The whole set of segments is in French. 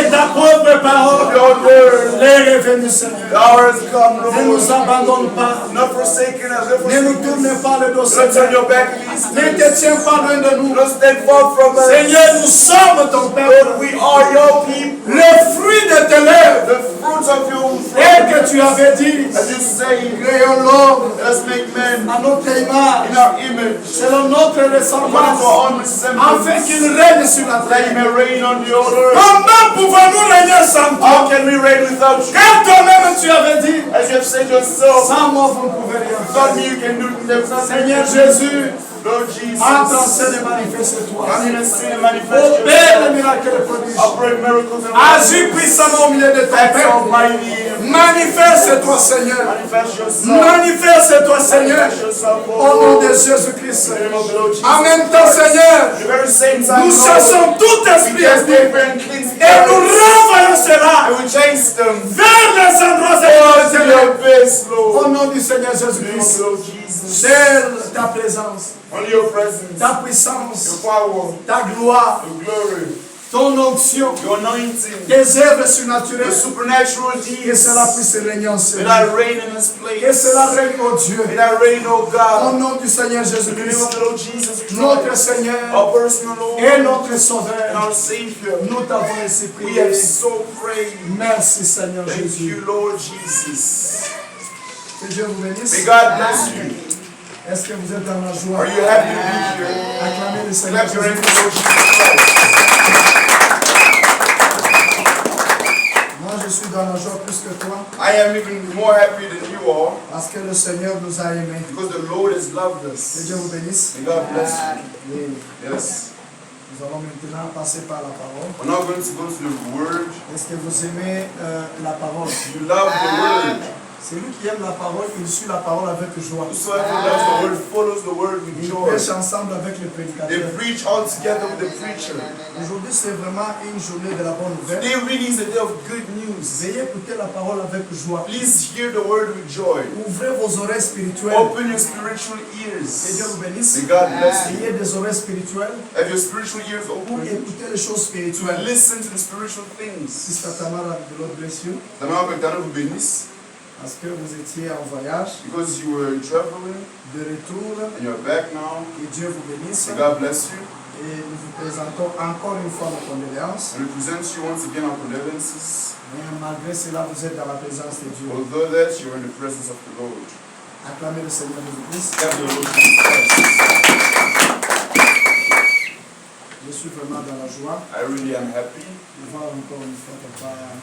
Et ta propre parole, l'heure est venue, Seigneur. Ne nous abandonne pas. Ne nous tourne pas le dos, Seigneur. Ne te tiens pas loin de nous. Seigneur, nous sommes ton peuple. Le fruit de tes lèvres. Et que tu avais dit, créons l'homme à notre image, selon notre ressemblance, afin qu'il règne sur la terre. Comment pouvons-nous régner sans toi? Car toi-même tu avais dit, sans moi vous ne pouvez rien. Seigneur Jésus, entre en scène et manifeste-toi. Opère le miracle et prodige. Agis puissamment au milieu de ton peuple. Manifeste-toi, Seigneur. Manifeste-toi, Seigneur. Au nom de Jésus-Christ. En même temps, Seigneur, nous chassons tout esprit et nous renvoyons cela vers les endroits au nom du Seigneur Jésus-Christ. Seule ta présence, ta puissance, ta gloire, ton onction, tes œuvres surnaturelles, que cela puisse régner en ce lieu. Que cela règne, oh Dieu, au nom du Seigneur Jésus-Christ, notre Seigneur et notre Sauveur. Nous t'avons ainsi prié. Merci Seigneur Jésus. Que Dieu vous bénisse. Est-ce que vous êtes dans la joie? Acclamez le Seigneur Jésus-Christ. Moi, je suis dans la joie plus que toi. I am even more happy than you are. Parce que le Seigneur nous a aimés. Because the Lord has loved us. Que Dieu vous bénisse. May God bless you. Yes. Nous allons maintenant passer par la parole. We're now going to go to the Word. Est-ce que vous aimez la parole? You love the Word. Celui qui aime la parole, il suit la parole avec joie. Ils prêchent ensemble avec le prédicateur. Aujourd'hui, c'est vraiment une journée de la bonne nouvelle. Veuillez écouter la parole avec joie. Ouvrez vos oreilles spirituelles. Que Dieu vous bénisse. Ayez des oreilles spirituelles pour écouter les choses spirituelles. Sister Tamara, the Lord bless you. Parce que vous étiez en voyage. Because you were traveling. De retour. And you're back now. Que Dieu vous bénisse. God bless you. Et nous vous présentons encore une fois nos condoléances. And we present you once again our condolences. Mais malgré cela, vous êtes dans la présence de Dieu. Although that you are in the presence of the Lord. Acclamez le Seigneur Jésus-Christ. Je suis vraiment dans la joie. I really am happy. De voir encore une fois papa.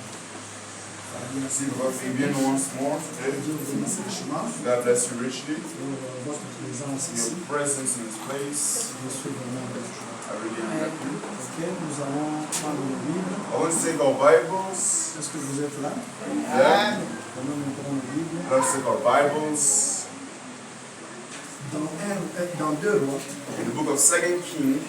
See Fabien once more today. God bless you richly. Your presence in this place. I really am happy. I want to take our Bibles. Est-ce que vous êtes là? Yeah. Let's take our Bibles. Dans 2 Rois. In the book of 2 Kings.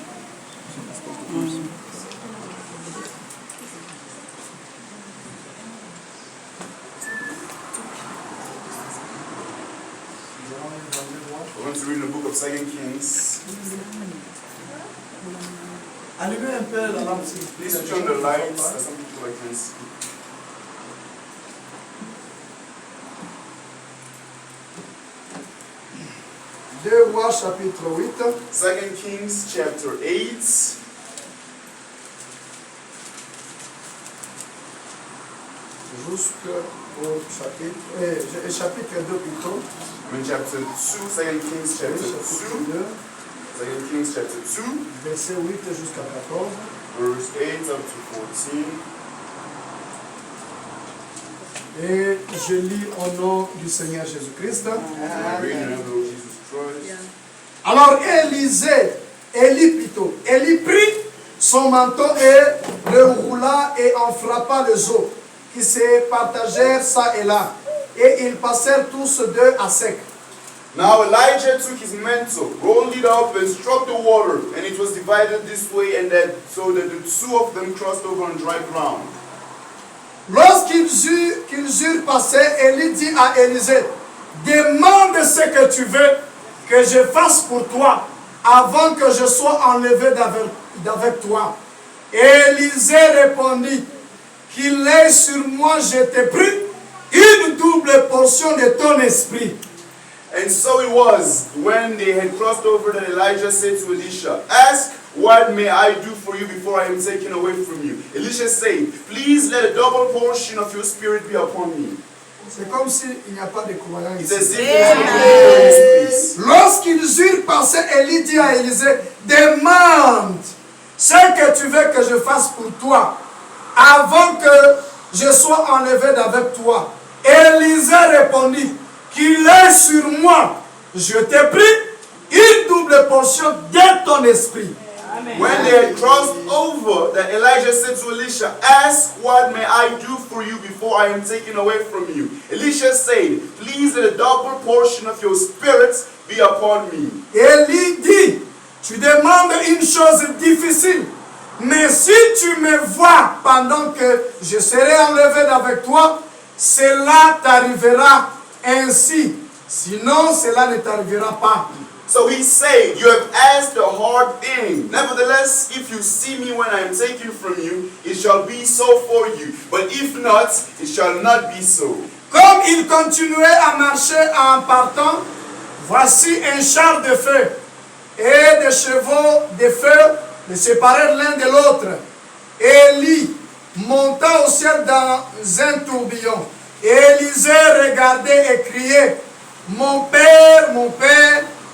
We're going to read the book of 2 Kings. Allumez un peu la lampe. Please switch on the lights. Some people like this. Deux Rois chapitre 8. 2 Kings chapter 8. Jusqu'au chapitre 2 plutôt. In chapter 2, 2 Kings chapter 2. 2 Kings chapter 2. Verset 8 jusqu'à 14. Verse 8 up to 14. Et je lis au nom du Seigneur Jésus-Christ. Alors Élie prit son manteau et le roula et en frappa les eaux, qui se partagèrent ça et là, et ils passèrent tous deux à sec. Now Elijah took his mantle, rolled it up, and struck the water, and it was divided this way and that, so that the two of them crossed over on dry ground. Lorsqu'ils eurent passé, Élie dit à Élisée, demande ce que tu veux que je fasse pour toi, avant que je sois enlevé d'avec toi. Et Élisée répondit, qu'il ait sur moi, je t'ai pris une double portion de ton esprit. And so it was, when they had crossed over, that Elijah said to Elisha, ask, what may I do for you before I am taken away from you? Elisha said, please let a double portion of your spirit be upon me. C'est comme s'il n'y a pas de croyants ici. Lorsqu'ils eurent passé, Élie dit à Élisée, demande ce que tu veux que je fasse pour toi avant que je sois enlevé d'avec toi. Élisée répondit, qu'il est sur moi, je t'ai pris une double portion de ton esprit. Amen. When they had crossed over, that Elijah said to Elisha, ask, what may I do for you before I am taken away from you? Elisha said, please let a double portion of your spirit be upon me. Élie dit, tu demandes une chose difficile, mais si tu me vois pendant que je serai enlevé d'avec toi, cela t'arrivera ainsi. Sinon, cela ne t'arrivera pas. So he said, you have asked a hard thing. Nevertheless, if you see me when I am taken from you, it shall be so for you. But if not, it shall not be so. Comme il continuait à marcher en partant, voici un char de feu et des chevaux de feu les séparèrent l'un de l'autre. Élie monta au ciel dans un tourbillon. Élisée regardait et criait, mon père,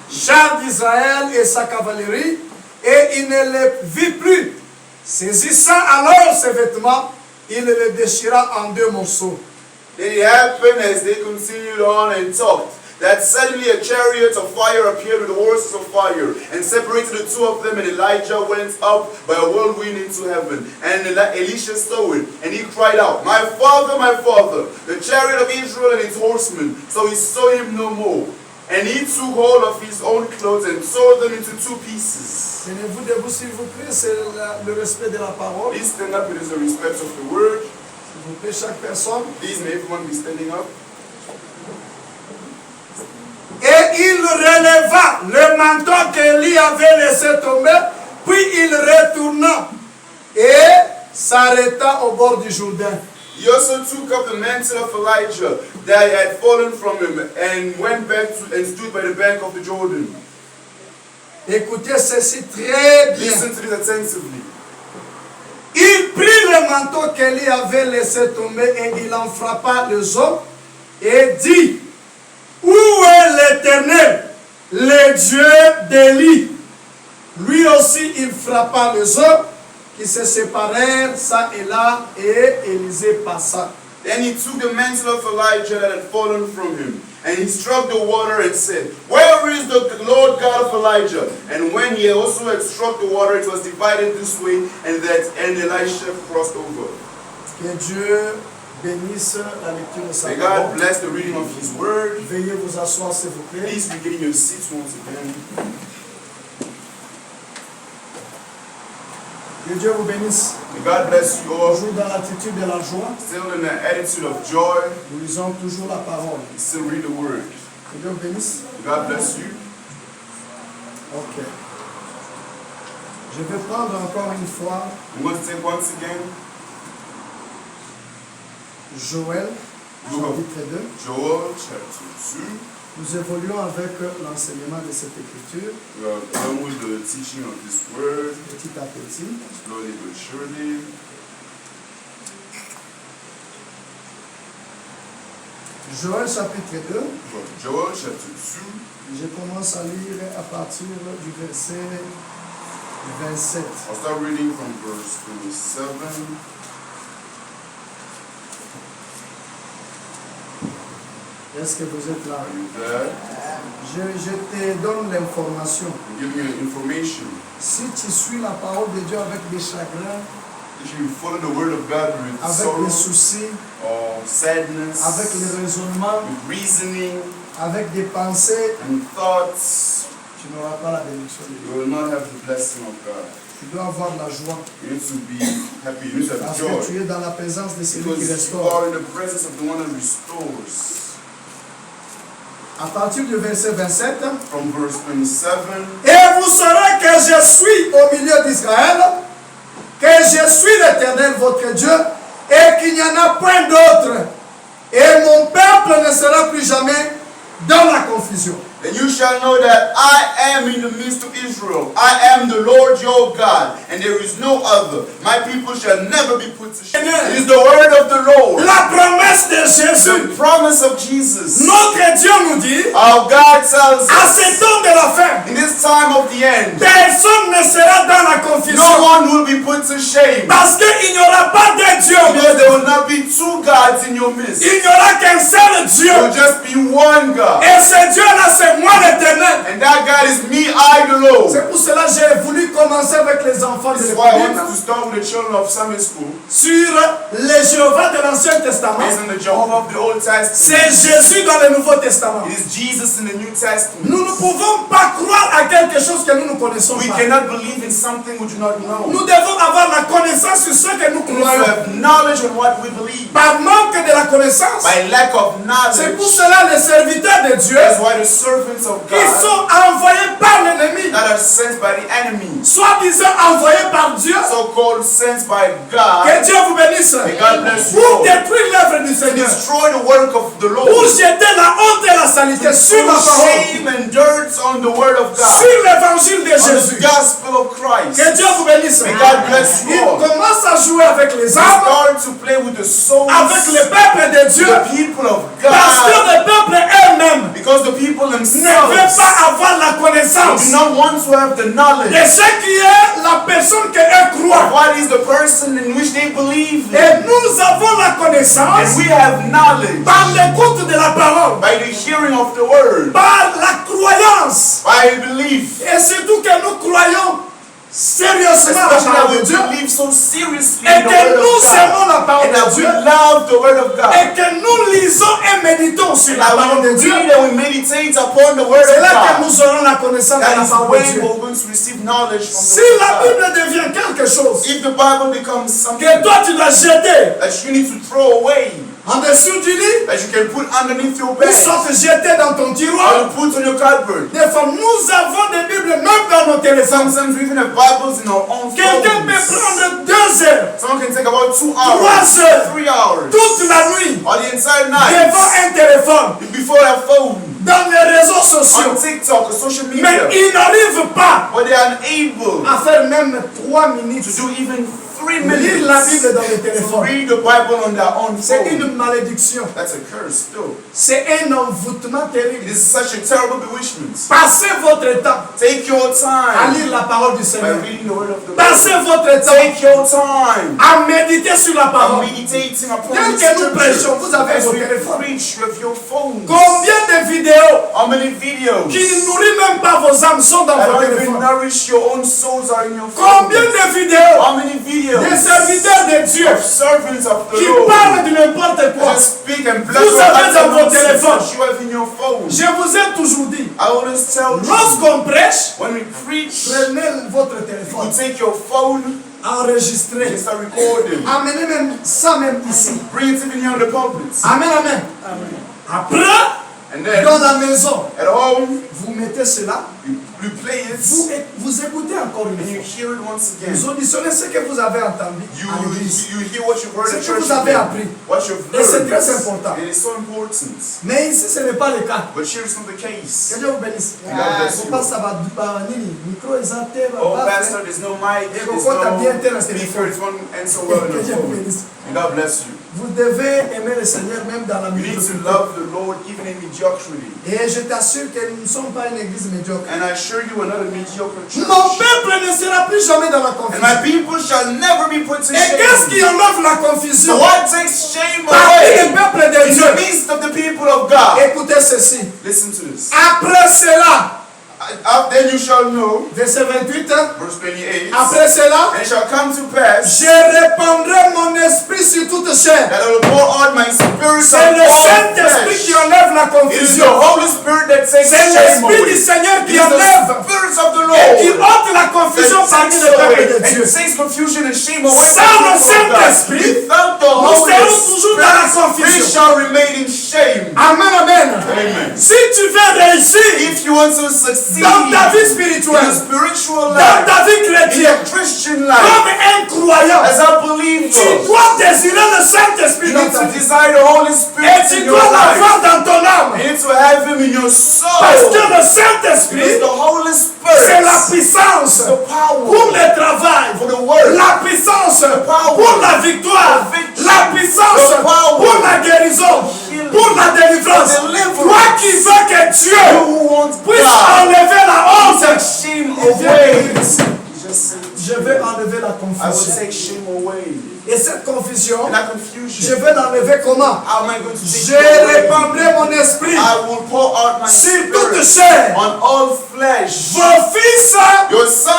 char d'Israël et sa cavalerie, et il ne les vit plus. Saisissant alors ses vêtements, il les déchira en deux morceaux. Then it happened as they continued on and talked, that suddenly a chariot of fire appeared with horses of fire, and separated the two of them, and Elijah went up by a whirlwind into heaven. And Elisha saw it, and he cried out, my father, the chariot of Israel and its horsemen. So he saw him no more. And he took hold of his own clothes and tore them into two pieces. Tenez-vous debout s'il vous plaît, c'est le respect de la parole. Please stand up, it is the respect of the word. S'il vous plaît, chaque personne. Please may everyone be standing up. Et il releva le manteau qu'Élie avait laissé tomber, puis il retourna et s'arrêta au bord du Jourdain. He also took up the mantle of Elijah that had fallen from him and went back and stood by the bank of the Jordan. Écoutez ceci très bien. Listen to this attentively. Il prit le manteau qu'Élie avait laissé tomber et il en frappa les os et dit, où est l'Éternel, le Dieu d'Élie? Lui aussi il frappa les os qui se séparèrent ça et là, et Élisée passa. Then he took the mantle of Elijah that had fallen from him, and he struck the water and said, where is the Lord God of Elijah? And when he also had struck the water, it was divided this way and that, and Elisha crossed over. Que Dieu bénisse la lecture de sa May parole. God bless the reading of his word. Veuillez vous asseoir s'il vous plaît. Please regain your seats once again. Que Dieu vous bénisse. May God bless you all. Toujours dans l'attitude de la joie, Still in the attitude of joy, nous lisons toujours la parole. still read the word. Que Dieu vous bénisse. May God bless you. Ok. Je vais prendre encore une fois I'm going to take once again Joël, chapitre 2. Joel chapter 2. Nous évoluons avec l'enseignement de cette écriture, We are done with the teaching of this word, petit à petit. slowly but surely. Joël chapitre 2, From Joel chapter 2, je commence à lire à partir du verset 27. I'll start reading from verse 27. Est-ce que vous êtes là? Are you there? Je te donne l'information. I'm giving you information. Si tu suis la parole de Dieu avec des chagrins, If you follow the word of God with avec sorrow des soucis, or sadness, avec les raisonnements, with reasoning avec des pensées, and thoughts, tu n'auras pas la bénédiction de Dieu. you will not have the blessing of God. Tu dois avoir de la joie. You need to be happy. You need to have Parce joy. que tu es dans la présence de celui qui Because you restaure. are in the presence of the one that restores. À partir du verset 27, From verse 27, et vous saurez que je suis au milieu d'Israël, que je suis l'Éternel votre Dieu, et qu'il n'y en a point d'autre. Et mon peuple ne sera plus jamais dans la confusion. Then you shall know that I am in the midst of Israel. I am the Lord your God, and there is no other. My people shall never be put to shame. It is the word of the Lord. La promesse de Jésus. The promise of Jesus. Notre Dieu nous dit, Our God tells à us, ce temps de la fin, in this time of the end, personne ne sera dans la confusion. no one will be put to shame. Parce qu'il n'y aura pas de Dieu. Because there will not be two gods in your midst. Il n'y aura qu'un seul Dieu. There will just be one God. Et ce Dieu-là, c'est moi l'Éternel. And that God is me, I the Lord. C'est pour cela que j'ai voulu commencer avec les enfants de This is why I l'Église wanted to start with the children of Sunday school. sur les Jéhovah de l'Ancien Testament. Based on the Jehovah of the Old Testament. C'est Jésus dans le Nouveau Testament. It is Jesus in the New Testament. Nous ne pouvons pas croire à quelque chose que nous ne connaissons We pas. cannot believe in something we do not know. Nous devons avoir la connaissance sur ce que nous We must croyons. have knowledge on what we believe. Par manque de la connaissance, By lack of c'est pour knowledge, cela les serviteurs de Dieu, that's why the servants of ils God sont envoyés par l'ennemi, that are sent by the enemy, soi-disant envoyés par Dieu. so-called sent by Que God, Dieu vous bénisse. may God bless you Pour all, détruire l'œuvre du to Seigneur. destroy the work of the Pour Lord, jeter la honte et la saleté sur la to parole, shame and dirt on the word of God, sur l'évangile de on the Jésus. gospel of Christ. Que Dieu vous bénisse. May God bless you Il all. commence à jouer avec les We âmes, start to play with the souls, avec le peuple de Dieu, the people of parce que God, le peuple eux-mêmes because the people ne veut themselves pas avoir la connaissance do not want to have the knowledge de ce qui est la personne qu'eux croient. what is the person in which they believe in. Et nous avons la connaissance And we have knowledge par l'écoute de la parole, by the hearing of the word, par la croyance, by belief. et surtout que nous croyons sérieusement à la Especially that parole we de Dieu, believe so seriously et in the que word nous of God, aimons la parole and de that we Dieu, love the word of God, et que nous lisons et méditons sur la that parole we de Dieu. read and we meditate upon the word C'est of là que God. nous aurons la connaissance de That la is parole de when Dieu. we're going to receive knowledge from Si the word la of God. Bible devient quelque chose If the Bible becomes something que toi tu dois jeter that you need to throw away, en dessous du lit, that you can put underneath your ou bed, soit jeter dans ton or tiroir, you put on your cupboard. des fois nous avons des Bibles même dans nos téléphones. Sometimes we even have Bibles in our own Quelqu'un peut phones. prendre 2 heures, Someone can take about 2 3 hours, heures, 3 hours, toute la nuit, or the entire devant night, un téléphone, before their phone, dans les réseaux sociaux. on TikTok or social Mais media, ils n'arrivent pas but they are unable à faire même 3 minutes. to do even 3 Lire la minutes Bible dans le to téléphone. read the Bible on their own C'est phone. une malédiction. That's a curse, though. C'est un envoûtement It terrible. is such a terrible bewitchment. Passez votre temps Take your à time lire la parole du by Seigneur. reading the word of the Lord. Passez votre temps Take your time à méditer sur la by parole. meditating upon Bien the que nous scripture. prêchions, vous avez As vos we téléphones. preach with your phones. Combien de vidéos How many videos qui ne nourrissent même pas vos âmes sont dans that vos don't even téléphones? nourish your own souls are in your Combien phones? de vidéos How many videos des serviteurs de Dieu of servants of the qui Lord parlent de n'importe quoi? just speak and bless Vous avez dans vos nonsense téléphones. that you have in your phone? Je vous ai toujours dit, I always tell you, lorsqu'on prêche, when we preach, prenez votre you téléphone, take your phone enregistrez, and start recording. amenez même ça même ici. Bring it even here on the pulpit. Amen, amen. Après, And then dans la maison, at home, vous mettez cela, you play it vous écoutez encore une and you fois. hear it once again. Vous auditionnez ce que vous avez entendu You, à l'église. you hear what you've heard Ce at que church vous avez again, appris. what you've Et c'est learned. très important. It is so important. Mais ici, ce n'est pas le cas. But here is not the Que case. Dieu vous bénisse. God bless you. Vous passez à nini, micro exalté, Oh, Pastor, there's no mic, Et there's pourquoi t'as bien été dans no ce speaker, it won't answer well on Que the Dieu vous phone. bénisse. And God bless you. Vous devez aimer le Seigneur même dans la You need to médiocrité. love the Lord even in mediocrity. Et je t'assure que nous ne sommes pas une église médiocre. And I assure you, we're not a mediocre church. Mon peuple ne sera plus jamais dans la And confusion. my people shall never be put to Et qu'est-ce qui shame. enlève la So confusion? what takes shame Parmi away le peuple de in Dieu. the midst of the people of God? Écoutez ceci. Listen to this. Après cela, Then you shall know, verset 28, verse 28, après cela, and it shall come to pass je répandrai mon esprit sur toute chair. that I will pour out my spirit C'est le upon Saint-Esprit flesh. qui enlève la It is the confusion. Holy Spirit that takes C'est shame l'Esprit away. du Seigneur It qui is enlève the Spirit of the et qui Lord ôte la confusion that parmi takes le peuple away de and Dieu. takes confusion and shame away Sans from le the people of God. Saint-Esprit, Without the nous Holy serons toujours dans la Spirit, we confusion. shall remain in shame. Amen, amen. Amen. Amen. Si tu veux réussir If you want to succeed dans ta vie in spirituelle, your spiritual dans life, ta vie in chrétienne, your Christian life, comme un croyant, as a believer, tu dois désirer le Saint-Esprit you dans need ta to vie. desire the Holy Et Spirit tu in your dois life. l'avoir dans ton âme. You need to have Him in your soul. Parce que le Because Saint-Esprit, the Holy c'est la Spirit, puissance the power pour le travail, for the work, la puissance power, pour la victoire, the victory, la puissance the power, pour la guérison, healing, pour la délivrance. the deliverance. Toi qui veux que Dieu who wants puisse God enlever la honte, take shame et viens away. dire ici, Just say, je vais enlever la I will confusion. take shame away. Et cette confusion, And that je confusion, vais l'enlever comment? how am I going to Je take it away? répandrai mon esprit I will pour out my sur toute spirit chair. on all flesh. Vos fils Your et sons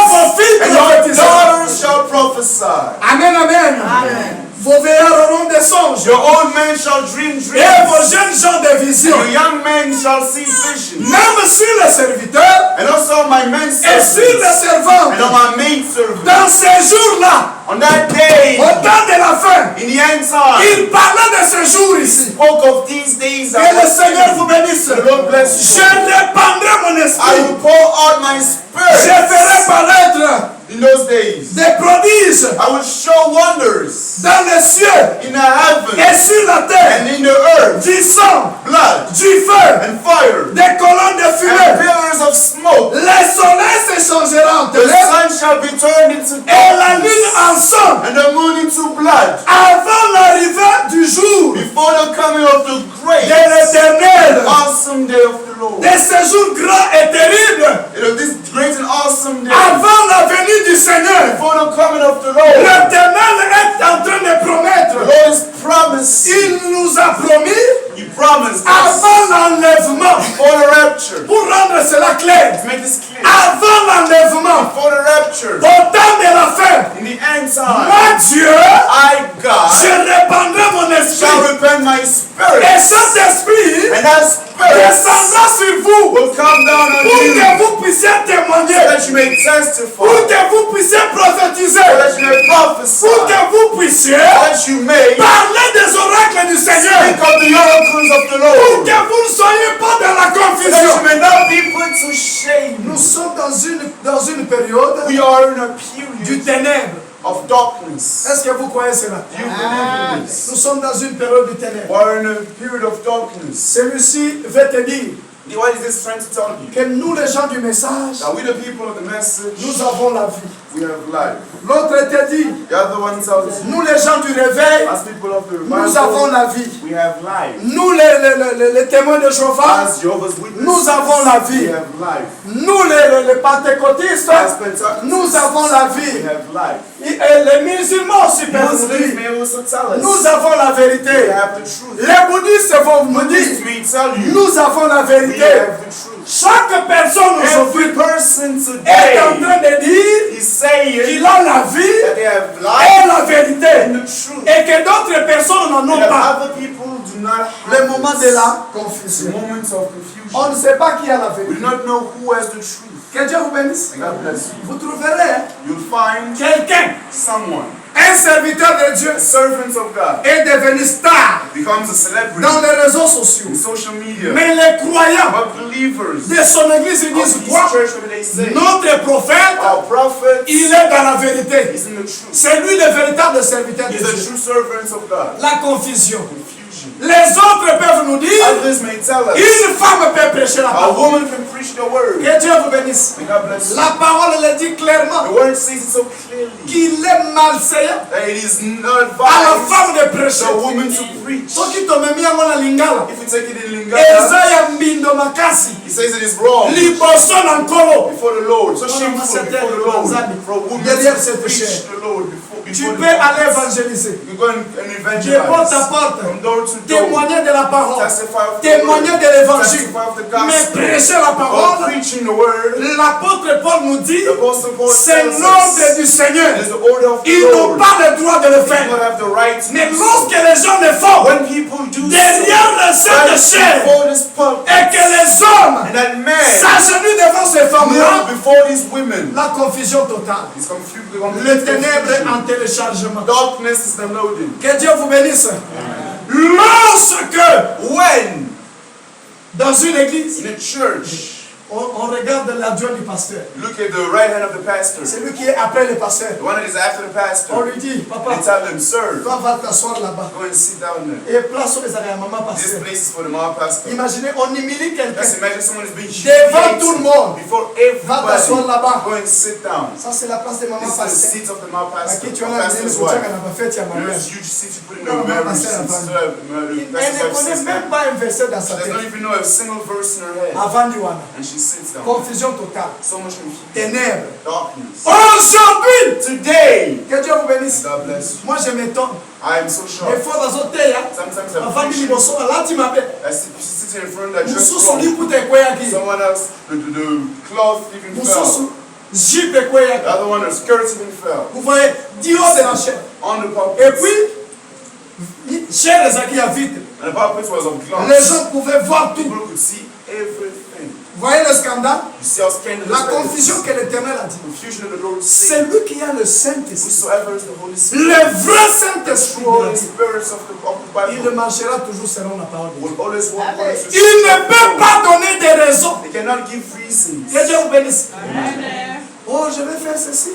vos filles and your prophétiseront. daughters shall prophesy. Amen, amen. Vos veilleurs auront des songes. Your old men shall dream Et vos dreams. jeunes gens des visions. Your young men shall see visions. Même sur les serviteurs And also my men et sur les servants servantes. and on my maid servants. Dans ces jours-là, On that day, au temps de la fin, in the end time, il parlait de ce jour ici. spoke of these days Que that le Seigneur vous bénisse. the Lord bless Je you. répandrai mon I esprit. will pour out my Je spirit ferai paraître in those days. des prodiges I will show wonders dans les cieux in the heaven et sur la terre. and in the earth, Du sang, blood du feu, and fire des colonnes de and fumée. pillars of smoke. Le soleil se changera en The ténèbres sun shall be turned into et la darkness lune en sang and the moon into blood avant l'arrivée du jour before the coming of the great de l'Éternel. awesome day of the Lord. De ce jour grand et terrible This great and awesome day avant la venue du Seigneur. before the coming of the Lord. L'Éternel est en train de The promettre. Lord is promised. Il nous a promis He promised us avant l'enlèvement, before the rapture. pour rendre cela clair, To make this clear. avant l'enlèvement, Before the rapture. au temps de la fin, In the end time. moi Dieu, I, je God, répandrai mon shall esprit. repent my Et spirit. cet esprit And that spirit descendra sur vous will come down on pour you. que vous puissiez So témoigner, that you may testify. pour que vous puissiez prophétiser, So that you may prophesy. pour que vous puissiez So that you may parler des oracles du Seigneur, speak of the oracles of the pour Lord. que vous ne soyez pas dans la So that you confusion. may not be put to shame. Nous sommes dans une période We are in a du period ténèbre. of darkness. Est-ce que vous croyez cela? Do you believe in this? Nous sommes dans une période du ténèbre. We are in a period of darkness. Celui-ci veut te dire What is this trying to tell you? que nous, les gens du message, That we the people of the message, nous avons la vie. we have life. L'autre te dit, The other one tells you, nous, les gens du réveil, as people of the nous avons revival, la vie. we have life. Nous, les témoins de Jéhovah, As Jehovah's Witnesses, nous avons la we vie. have life. Nous, les pentecôtistes, As Pentecostals, nous avons la we vie. have life. Et les musulmans aussi peuvent nous Muslims dire, may also tell us, nous avons la we vérité. have the truth. Les bouddhistes vont nous Buddhists dire, may tell you, nous avons la we vérité. have the truth. Chaque personne aujourd'hui Every person est en today train de dire is saying qu'il a la vie that they have et life la and vérité the truth. et que d'autres personnes n'en And ont that pas. other people do not Le have moment this. de la The confusion. moments of On confusion. ne sait pas qui a la We vérité. do not know who has the truth. Que Dieu vous bénisse. And God bless you. Vous trouverez You'll find quelqu'un, someone, un serviteur de Dieu, a servant of God, est devenu star becomes a celebrity dans les réseaux sociaux. in social media. Mais les croyants But believers de son église ils of disent this quoi? church, what they say, Notre prophète, our prophet il est dans la vérité. is in the truth. C'est lui le véritable serviteur de He's a Dieu. true servant of God. La confusion. Confusion. Les autres peuvent nous dire, Others may tell us, une femme peut prêcher la a parole. woman can preach the word. Que Dieu vous bénisse. May God bless you. La parole le dit clairement The word says it so clearly qu'il est malsain that it is not à la advised femme de prêcher. the woman to preach. Soki tomemi yango na lingala, If you take it in Lingala, eza ya mbindo makasi, he says it is wrong liboso na nkolo. before the Lord. So Voilà, shameful c'était before the le Lord Tanzanie. for a woman Derrière to cette preach chair. the Lord before Tu the peux aller prophets. évangéliser, You go and Dieu porte à evangelize porte, from door to door. témoigner de la parole, Testify of the témoigner word. de l'évangile, Testify of the mais gospel. prêcher la Or parole. preaching the word. L'apôtre Paul nous dit, The Apostle Paul c'est tells l'ordre us du Seigneur. it is the order of the Ils n'ont Lord. pas le droit de le They do faire. not have the right to Mais do so. lorsque les gens le font, When people do derrière le so, Saint de right chair, before this pulpit, et que les hommes and that man s'agenouillent devant ces femmes-là, kneel before these women, la confusion totale. he's confused. Le ténèbre est en téléchargement. Darkness is downloading. Que Dieu vous bénisse. Lorsque When Dans une église, In a church, on regarde l'adjoint du pasteur. look at the right hand of the pastor. C'est lui qui est après le pasteur. The one that is after the On pastor. lui dit, They papa, tell them, sir, toi va t'asseoir là-bas. go and sit down there. Et place sur les arrêts à maman This pasteur. place is for the mom pastor. Imaginez, on humilie quelqu'un. Just imagine someone is being Devant tout le monde. before Va t'asseoir everybody. là-bas. Go and sit down. Ça, c'est la place de maman This is the pasteur. seat of the mom À pastor. qui tu as The la pastor's maison, wife. tu as fait There's mariage. huge seat you put in No, the marriage pastor, seat. Elle ne connaît même pas un verset dans sa She does not tête. even know a single verse in her head. Avant Yohana. And she sits down. Confusion totale. So much confusion. Ténèbres. Darkness. Aujourd'hui, Today, que Dieu vous bénisse. God bless you. Moi, je m'étonne. I am so Des shocked. fois, dans un thé, Sometimes I'm avant preaching. qu'il me soit là, tu m'appelles. She's sitting in front of that dress Mususu wrong. lipute kweyaki. Someone else, the cloth even fell. Mususu jipe kweyaki. The other one, the skirt even fell. Vous voyez, Dieu de la chair. On the pulpit. Et puis, chair les acquis à vite. And the pulpit was of glass. Les gens pouvaient voir tout. People could see everything. Vous voyez le scandale? You see how scandalous La that is? confusion que l'Éternel a dit. Confusion of the Lord C'est said. lui qui a le Saint-Esprit. Whosoever is the Holy Spirit. Le vrai The Saint-Esprit true de la Holy Bible. Spirits of the Il Bible marchera toujours selon la parole de Dieu. will always walk according to Il ne peut pas donner des raisons. They cannot give reasons. Que Dieu vous bénisse. Oh, je vais faire ceci.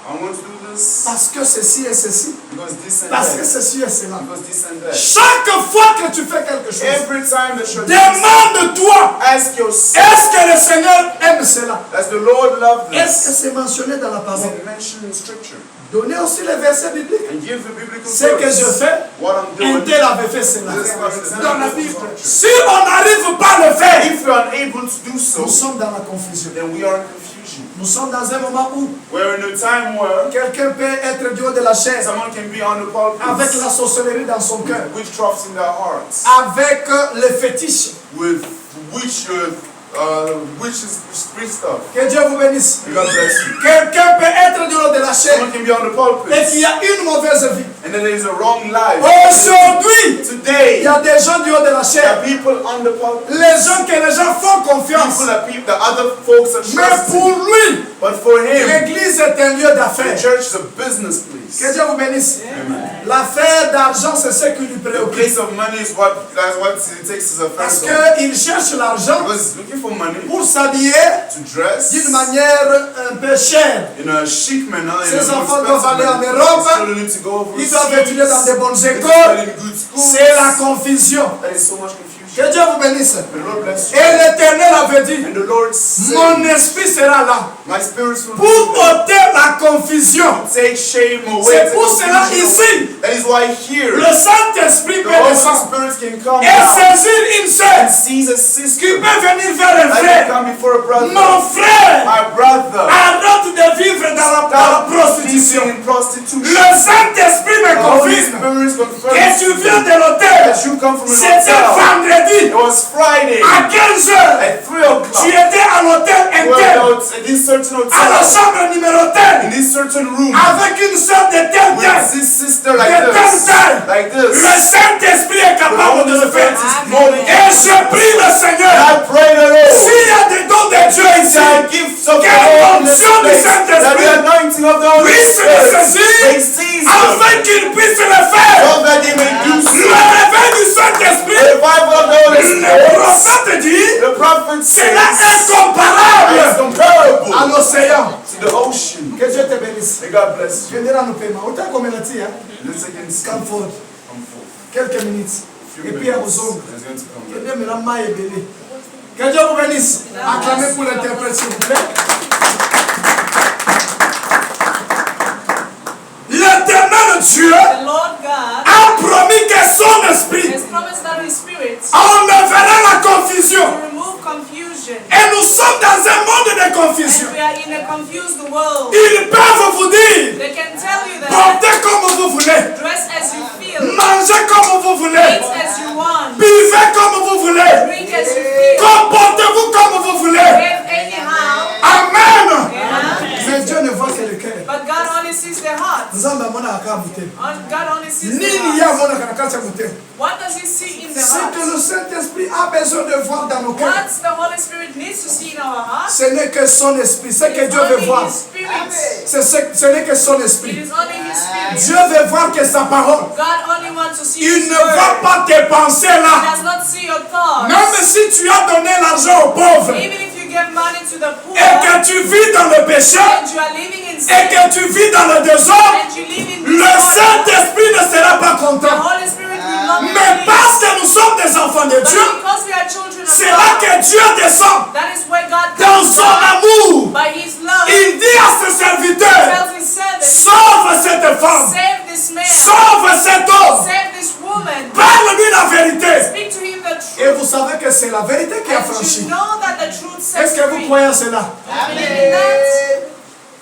I want to do this Parce que ceci et ceci. because this and Parce que that. ceci et cela. Because this and that. Chaque fois que tu fais quelque chose, Every time the church demande-toi, ask yourself, est-ce que le Seigneur aime cela? does the Lord love Est-ce que this? c'est mentionné dans la Is parole? it mentioned in Scripture? Donnez aussi les versets bibliques. And give the biblical Ce que je verse. fais, What I'm un doing. tel avait fait cela. This is Dans la in Bible. Scripture. Si on n'arrive pas à le faire, If you're unable to do so, nous sommes dans la confusion. then we are in confusion. Nous sommes dans un moment où We're in a time where quelqu'un peut être du haut de la chaise someone can be on the pulpit avec la sorcellerie dans son cœur, with witchcrafts in their hearts, avec les fétiches. with witches, spirit stuff. Que Dieu vous bénisse. God bless you. Quelqu'un peut être du haut de la chaise Someone can be on the et pulpit qu'il y a une mauvaise vie. and then there is a wrong life. Aujourd'hui, Today, il y a des gens du haut de la there chair, are people on the pulpit. les gens que les gens font confiance. People that other folks are Mais trusting. pour lui, But for him, l'église est un lieu the d'affaires. church is a business Que place. Dieu vous bénisse. L'affaire d'argent, c'est ce qui lui The préoccupe. place of money is what it takes as a Parce friend zone. qu'il cherche l'argent Because he's looking for money pour s'habiller to dress d'une manière un peu chère. in a chic manner. In Ses a more enfants doivent aller en expensive Europe. manner. Children need to go Ils doivent étudier dans overseas. de bonnes They écoles. study in good schools. C'est la confusion. That is so much confusion. Que Dieu vous bénisse. The Lord bless you. Et l'Éternel avait dit, And the Lord said, mon esprit sera là my spirit will pour be there. ôter la confusion. Take shame away. C'est take pour cela confusion. ici, That is why here, le Saint-Esprit the peut Holy descendre Spirit can come et down saisir une and sœur seize a qui sister. peut venir vers un I can frère. come before a brother. Mon frère, My brother. arrête de vivre dans la Stop prostitution. living in prostitution. Le Saint-Esprit me The Holy confirme Spirit que confirms tu viens de l'hôtel. that you come from an C'était hotel. vendredi It was Friday à 15 heures. at 3 o'clock. Tu étais à l'hôtel We were interne, out at this certain à la hotel, chambre numéro in 10, this certain room, avec une sœur de tel with tel. this sister like De this, tel. like Le this. Saint-Esprit est The capable de Holy le faire. Spirit is more than Et je prie le Seigneur, I pray the Lord. s'il y a des dons de Dieu ici, That gift of the Quelle Holy onction du Spirit, Saint-Esprit. that the anointing of the Holy puisse le Spirit, saisir, they seize them, afin qu'il puisse le faire. so that they may do Le so. réveil du The Saint-Esprit, revival of the Holy le Spirit, prophète dit, the prophet says, cela est is comparable comparable à l'océan. to the ocean. Que Dieu te bénisse. May God bless you. Je viendrai à nos paiements. Autant qu'on me l'a dit, hein. Let's again see. Come forward. Come forth. Quelques minutes. Few Et puis à minutes. vos ongles. It's going to come Que back. Dieu me l'a maille béni. Que Dieu vous bénisse. Acclamez pour l'interprète, s'il vous plaît. L'éternel Dieu The Lord God a promis que son esprit has promised that His Spirit enlèvera la confusion. will remove confusion. Et nous sommes dans un monde de confusion. And we are in a confused world. Ils peuvent vous dire, They can tell you that portez comme vous voulez, dress as you feel, mangez comme vous voulez, eat as you want, buvez comme vous voulez, drink as you feel, comportez-vous comme vous voulez. live anyhow. Amen. Yeah. Mais Dieu ne voit que le cœur. But God only sees their hearts. Nzambe amona aka mutema. God only sees their Nini hearts. ya amona kana kati ya mutema. What does He see see in the Ce que heart. le Saint-Esprit a besoin de voir dans nos cœurs, What the Holy Spirit needs to see in our hearts. ce n'est que son esprit. Ce que It is Dieu veut only voir, His Spirit. ce n'est que son It esprit. is only His Spirit. Dieu veut voir que sa parole. God only wants to see Il His ne word. voit pas tes pensées He là. does not see your thoughts. Même si tu as donné l'argent aux pauvres Even if you give money to the poor et que tu vis dans le péché and you are living in et sin que tu vis dans le désordre, and you live in le disorder, Saint-Esprit ne sera pas the content. Holy Spirit will not be Mais pleased. parce que nous sommes des enfants de But Dieu, because we are children of c'est là God, que Dieu descend that is where God dans comes son down amour. by His love. Il dit à ses serviteurs, Tells His servants, sauve cette femme, save this man, sauve cet homme, save this woman, parle-lui la vérité. speak to him the Et truth. vous savez que c'est la vérité qui a And franchi. you know that the truth sets Est-ce que vous free. croyez à cela? Believe in that?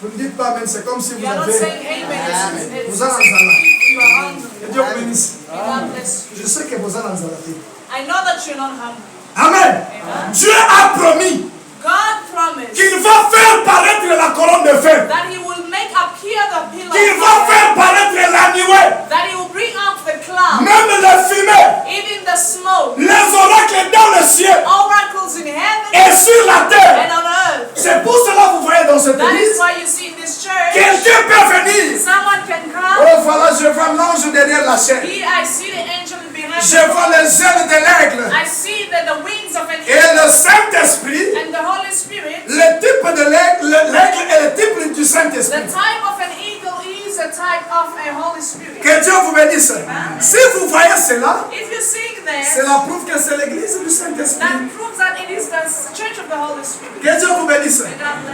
Vous ne dites pas amen, c'est comme si vous You are not avez... saying amen. It's Vous allez en Zala. you are hungry. Que Dieu vous bénisse. May God bless you. Je sais que vous allez en Zala. I know that you're not hungry. Amen. Dieu a promis God promised qu'il va faire paraître la colonne de feu, that He will make appear the pillar qu'il of va fire, faire paraître la nuée, that He will bring out the cloud, même la fumée, even the smoke, les oracles dans le ciel oracles in heaven et sur la terre. and on earth. C'est pour cela que vous voyez dans cette That is église, why you see in this church, quelqu'un peut venir. someone can come. Oh voilà, je vois l'ange derrière la chair. Here I see the angel behind Je vois les ailes de l'aigle. I see that the wings of an Et eagle le Saint-Esprit, and the Holy Spirit. le type de l'aigle est le type du The Saint-Esprit. type of an eagle is a type of a Holy Spirit. Que Dieu vous bénisse. Si vous voyez cela, If you see c'est there, la preuve que c'est l'église du Saint-Esprit. that proves that it is the church of the Holy Spirit. Que Dieu vous bénisse.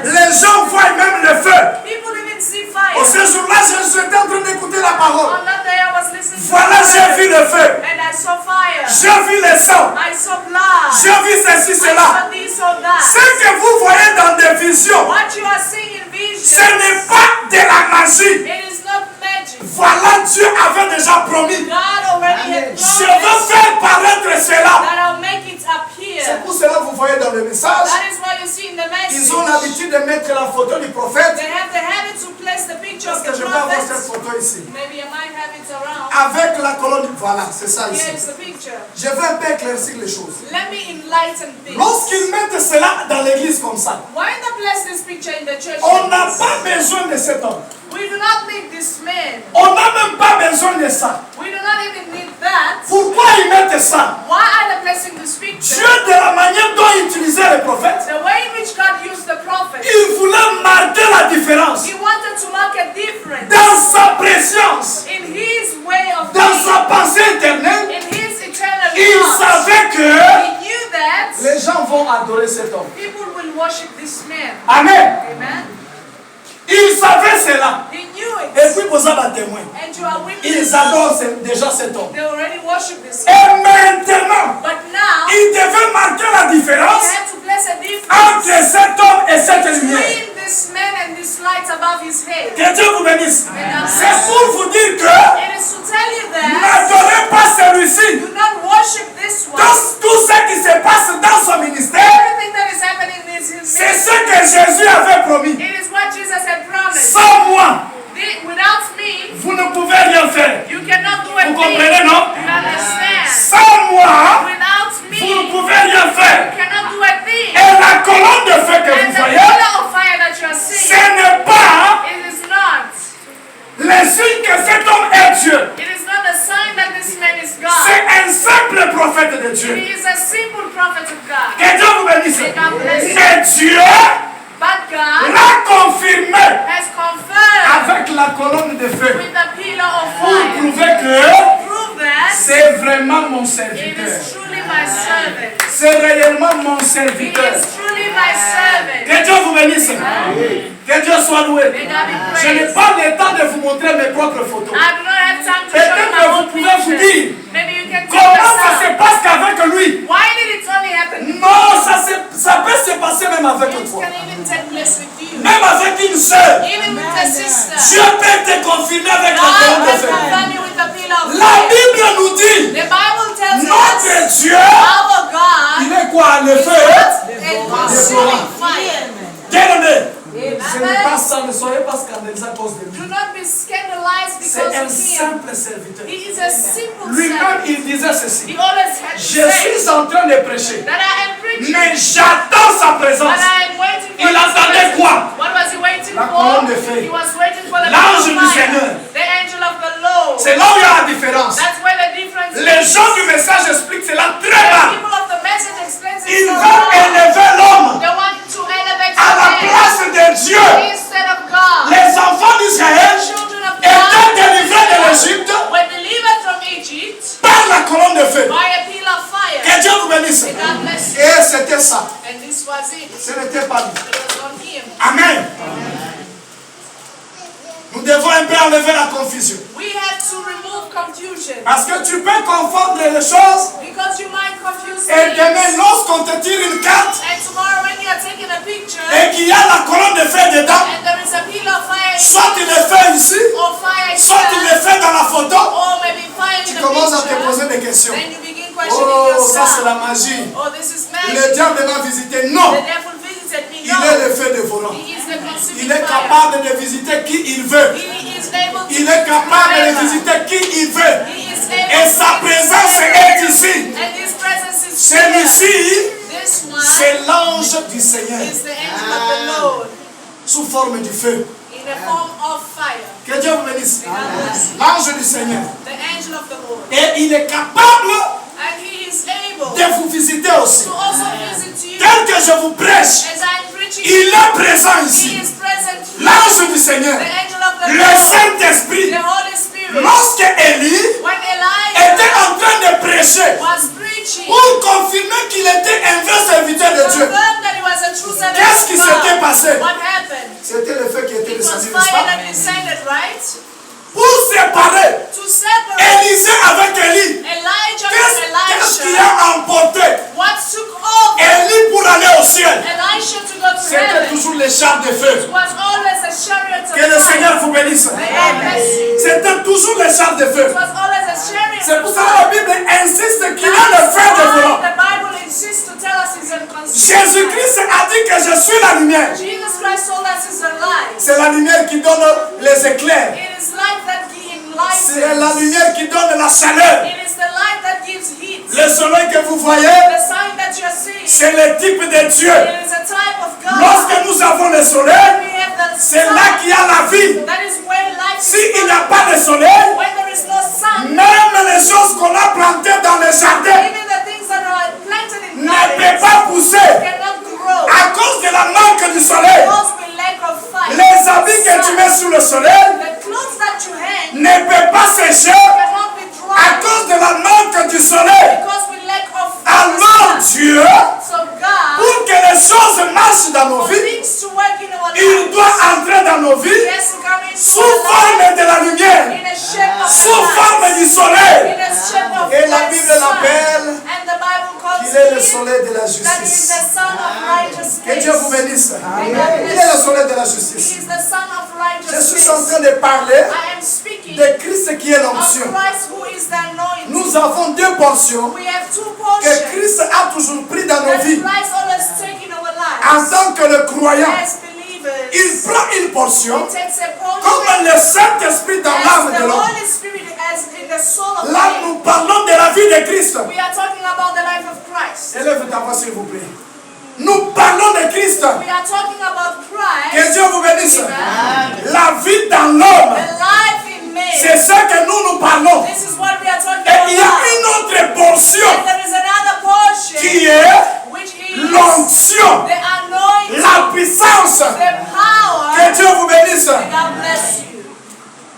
Les gens voient même le feu. People even see fire. Au ce jour-là, j'étais en train d'écouter la parole. On that day I was listening to Voilà, the j'ai word, vu le feu. and I saw fire. J'ai vu le sang. I saw blood. J'ai vu ceci, I cela. saw this or that. Ce que vous voyez dans des visions, What you are seeing in ce vision, n'est pas de la magie. it is not magic. Voilà, Dieu avait déjà promis. God already had Je veux promised faire paraître cela. that I'll make it appear. C'est pour cela que vous voyez dans le message, That is why you see in the ils ont message. l'habitude de mettre la photo du prophète. They have the habit to place the picture Est-ce of que the je peux avoir cette prophet. photo ici? Maybe I might have it around. Avec la colonne. Voilà, c'est ça ici. Here is the picture. Je vais un peu éclaircir les choses. Let me enlighten this. Lorsqu'ils mettent cela dans l'église comme ça, Why not place this picture in the church? on n'a pas besoin de cet homme. We do not need this man. On n'a même pas besoin de ça. We do not even need that. Pourquoi ils mettent ça? Why are they placing this picture? Dieu, de la manière dont il utilisait les prophètes, The way in which God used the prophet, il voulait marquer la différence He wanted to mark a difference dans sa préscience, in His way of dans being, sa pensée éternelle. in His eternal Il thoughts. savait que He knew that les gens vont adorer cet homme. people will worship this man. Amen. Amen. Il savait cela. He knew Et it. puis, vous avez témoin. And you are witness. Ils adorent déjà cet homme. They already worship this Et man. maintenant, But now, il devait marquer la he différence had to place a entre difference cet homme et cette lumière. between this man and this light above his head. Que Dieu vous bénisse. C'est pour vous dire que It is to tell you that n'adorez pas celui-ci. do not worship this one. Tout ce qui se passe dans son ministère, Everything that is happening in his c'est ce ministry, que Jésus avait promis. it is what Jesus had promised. Sans moi, Without me, vous ne pouvez rien faire. you cannot do a Vous thing. comprenez, non? You understand? Sans moi, Without vous ne me, pouvez rien you faire. cannot do a thing. Et la colonne de feu que And vous the voyez, pillar of fire that you are ce seeing, n'est pas it is not. le signe que cet homme est Dieu. It is not a sign that this man is God. C'est un simple prophète de Dieu. He is a simple prophet of God. Que Dieu vous bénisse. May God bless you. Mais Dieu But God l'a confirmé has confirmed avec la colonne de feu with the pillar of pour fire prouver que prove that c'est vraiment mon it serviteur. is truly my servant. C'est réellement mon He serviteur. is truly my servant. Que Dieu vous bénisse. Que Dieu soit loué. May God be Je n'ai praised. pas le temps de vous montrer mes propres photos. I do not have time to show Peut-être you que my vous own pouvez vous picture. dire, Maybe you can tell comment ça se yourself, passe qu'avec lui? why did it only happen? Non, ça peut se passer même avec It toi. can even take place with you. Même avec une sœur. Even with a sister. Dieu peut te confirmer avec la God colonne de can feu. confirm you with the pillar of La fire. Bible nous dit, The Bible tells notre us Dieu, our God il est quoi? Le feu. is a consuming fire. Bien aimé, Amen. Ne soyez pas scandalisés à cause de lui. Do not be scandalized C'est because un of him. simple serviteur. He is a simple Lui-même, servant. il disait ceci. He always had to Je say suis en train de prêcher, that I am preaching, mais j'attends sa but présence. I am waiting for Il his attendait presence. quoi? What was he waiting La for? colonne de feu. He was waiting for the L'ange pillar du of fire. Seigneur. The angel of the Lord. C'est là où il y a la différence. That's where the difference Les is. gens du message expliquent cela très The bas. people of the message explains it Ils so veulent well. élever l'homme They want to elevate à la man place de Dieu. instead of God. Les enfants d'Israël Children of étaient God délivrés de l'Égypte were delivered from Egypt par la colonne de feu. by a pillar of fire. Que Dieu vous bénisse. May God bless you. Et c'était ça. And this was it. Ce n'était pas lui. It was on him. Amen. Nous devons un peu enlever la confusion. We have to remove confusion Parce que tu peux confondre les choses because you might confuse et things. demain, lorsqu'on te tire une carte And tomorrow when you are taking a picture et qu'il y a la colonne de feu dedans, and there is a pillar of fire soit tu le fais ici, or fire soit tu le here, fais dans la photo, or maybe fire tu in the commences à te picture, poser des questions. then you begin questioning Oh, ça c'est la yourself. magie. Oh, this is Le magic. diable m'a visité. Non, The devil visited me. il No. est le feu dévorant. He is the consuming Il est fire. capable de visiter qui il veut. He is able to Il est capable de whoever. visiter qui il veut. He is able Et to sa visit présence whoever. est ici. And his presence is Celui-ci, here. This one c'est l'ange du Seigneur is the angel of the Lord sous forme du feu. in the form of fire. Que Dieu vous bénisse. God bless you. L'ange du Seigneur. The angel of the Lord. Et il est capable And he is able de vous visiter aussi. to also visit you. Tel que je vous prêche, As I'm preaching, il est présent he ici. is present here. L'ange du Seigneur, The angel of the le Lord, Saint-Esprit, the Holy Spirit. lorsque Élie When était Elijah en train de prêcher was preaching, pour confirmer qu'il était un vrai serviteur de Dieu, confirmed that he was a true servant qu'est-ce of qui God. s'était passé? What happened? C'était le feu qui était It was descendu, n'est-ce fire pas? that descended, right? Pour séparer To separate Élisée avec Élie. Elijah Qu'est-ce from qui Elisha. a emporté What took over Élie pour aller au ciel? Elisha to go to C'était heaven toujours les chars de feu. was always a chariot of Que le fire. Seigneur vous bénisse. May God bless you. C'était toujours les chars de feu. It was always a chariot C'est of pour ça fire. que la Bible insiste qu'il a le That's feu de why volant. the Bible insists to tell us he's unconscious. Jésus-Christ a dit que je suis la lumière. Jesus Christ told us he's a light. C'est la lumière qui donne les éclairs. It is light that C'est la enlightens. lumière qui donne la chaleur. It is the light that gives heat. Le soleil que vous voyez, The sign that you are seeing, c'est le type de Dieu. it is a type of God. Lorsque nous avons le soleil, We have the c'est sun. là qu'il y a la vie. That is where life is S'il n'y a found. pas de soleil, When there is no sun, même les choses qu'on a plantées dans les jardins even the things that are planted in ne peuvent gardens pas pousser cannot grow à cause de la manque du soleil. because we lack of fire. Les habits que tu mets sous le soleil The clothes that you hang ne peuvent pas sécher cannot be à dry cause de la manque du soleil. because we lack of Alors sun. Dieu, So God, pour que les choses marchent dans nos for vies, things to work in our il lives, doit entrer dans nos vies yes, come into sous our forme life de la lumière, in a shape of sous the forme light, du soleil. in a shape of Et la the Bible sun. l'appelle And the Bible calls qu'il est le him soleil de la that he is justice. the son of righteousness. Que Dieu vous bénisse. Amen. Il est le soleil de la He justice. is the son of Je suis righteousness. en train de parler I am speaking de Christ qui est of l'onction. Christ who is the anointed. Nous avons deux portions We have two que portions Christ a toujours pris dans nos that vies. Christ always take in our En lives. tant que le croyant, As believers, il prend une portion He takes a portion comme le Saint-Esprit dans l'âme as de the l'homme. Holy Spirit as in the soul of Là, man. nous parlons de la vie de Christ. We are talking about the life of Christ. Élève ta voix, s'il vous plaît. Nous parlons de Christ. We are talking about Que Christ. Dieu vous bénisse. Amen. La vie dans l'homme, The life in man. c'est ce que nous parlons. This is what we are talking Et il y a about. une autre portion And there is another portion qui est which is l'onction, the anointing, la puissance. the power. Que Dieu vous bénisse. God bless you.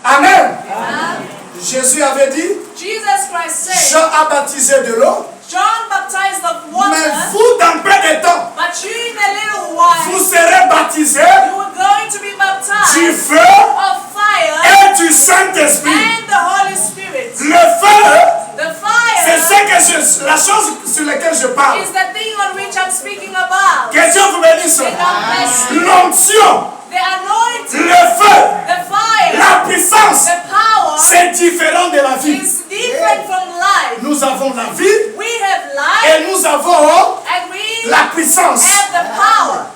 Amen. Amen. Jésus avait dit, Jesus Christ said, Jean a baptisé de l'eau, John baptized of mais water, vous, dans peu de temps, but you in a little while, vous serez baptisés you are going to be du baptized feu of fire et du Saint-Esprit. and the Holy Spirit. Le feu, The c'est fire la chose sur laquelle je parle. is the thing on which I'm speaking about. Que Dieu vous bénisse. May God bless you. L'onction, The anointing, le feu, the fire, la puissance, the power c'est différent de la vie. is different from life. Nous avons la vie We have life et nous avons and we la puissance. have the power.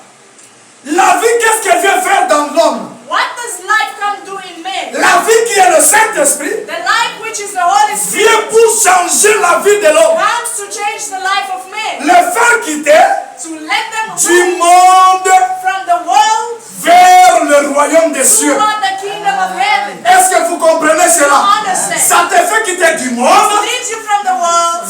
La vie, qu'est-ce qu'elle vient faire dans l'homme? What does life come do in men? La vie qui est le Saint-Esprit The life which is the Holy Spirit vient pour changer la vie de l'homme. comes to change the life of men. Le faire quitter To let them du move monde from the world vers le royaume des cieux. toward the kingdom of heaven. Est-ce que vous comprenez cela? Understand. Ça te fait quitter du monde Leads you from the world.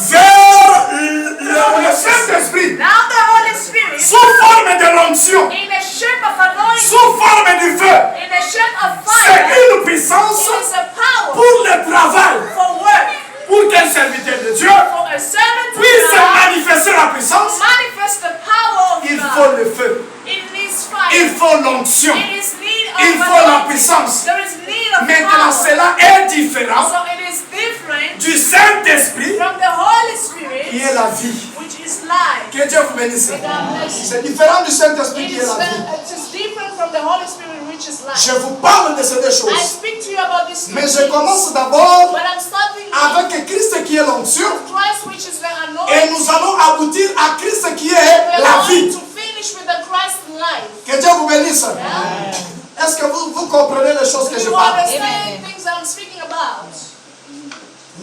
vers le Saint-Esprit Now the Holy Spirit, sous forme de l'onction, in the shape of anointing, sous forme du feu. in the shape of C'est fire, une puissance it is a power pour le travail, for work, pour qu'un serviteur de Dieu for a servant of puisse God manifester la puissance. manifest the power of Il God. faut le feu, It needs fire. il faut l'onction, It is need of il faut la anointing. puissance. There is need of Maintenant, power. cela est différent So it is different du Saint-Esprit from the Holy qui Spirit, est la vie. which is life. Que Dieu vous bénisse. May God bless you. C'est différent du Saint-Esprit It qui est la vie. is different from the Holy Spirit, which is life. Je vous parle de ces deux I choses. speak to you about this two Mais je things. commence d'abord But I'm starting avec Christ qui est l'onction with Christ, which is the et anointing. nous allons aboutir à Christ qui est We're la going vie. to finish with the Christ life. Que Dieu vous bénisse. Yeah? Est-ce que vous comprenez les choses que Do je you parle? understand things that I'm speaking about?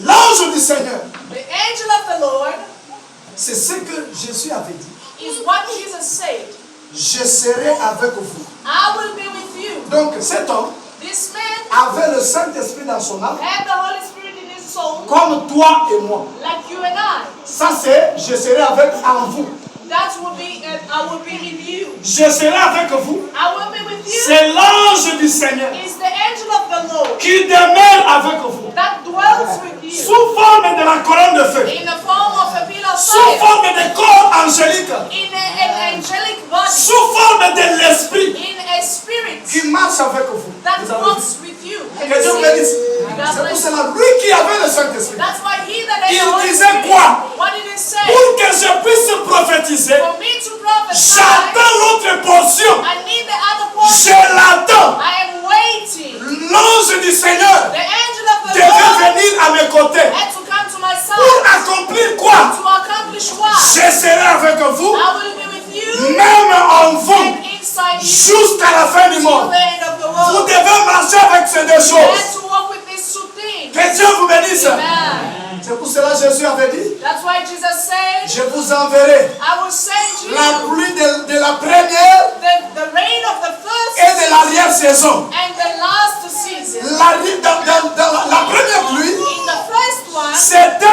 L'ange du Seigneur, The angel of the Lord c'est ce que Jésus avait dit. is what Jesus said. Je serai avec vous. I will be with you. Donc cet homme This man avait le Saint-Esprit dans son âme, had the Holy Spirit in his soul, comme toi et moi. like you and I. Ça c'est, je serai avec en vous. That will be, I will be with you. Je serai avec vous. I will be with you. C'est l'ange du Seigneur Is the angel of the Lord qui demeure avec vous. that dwells with you Sous forme de la colonne de feu. in the form of a pillar of Sous fire, forme de corps angélique. in an angelic body, Sous forme de l'esprit in a spirit qui marche avec vous. that Vous avez vu? walks with you. Que Dieu vous bénisse. God C'est pour bless you. cela, lui qui avait le Saint-Esprit, That's why he that had Il the Holy disait Spirit, quoi? what did he say? pour que je puisse prophétiser, For me to prophesy, j'attends l'autre portion. I need the other portion. Je l'attends. I am waiting. L'ange du Seigneur The angel of the devait Lord venir à mes côtés. had to come to my Pour side accomplir quoi? to accomplish what? Je serai avec vous, I will be with you même en vous, and inside you jusqu'à la fin du till monde. the end of the Vous world. devez marcher avec ces deux You choses. have to walk with these two things. Que Dieu vous bénisse. Amen. C'est pour cela que Jésus avait dit, That's why Jesus said, je vous enverrai I will send you la pluie de la première the rain of the first et de l'arrière-saison. and the last season. Dans la première pluie, In the first one, c'était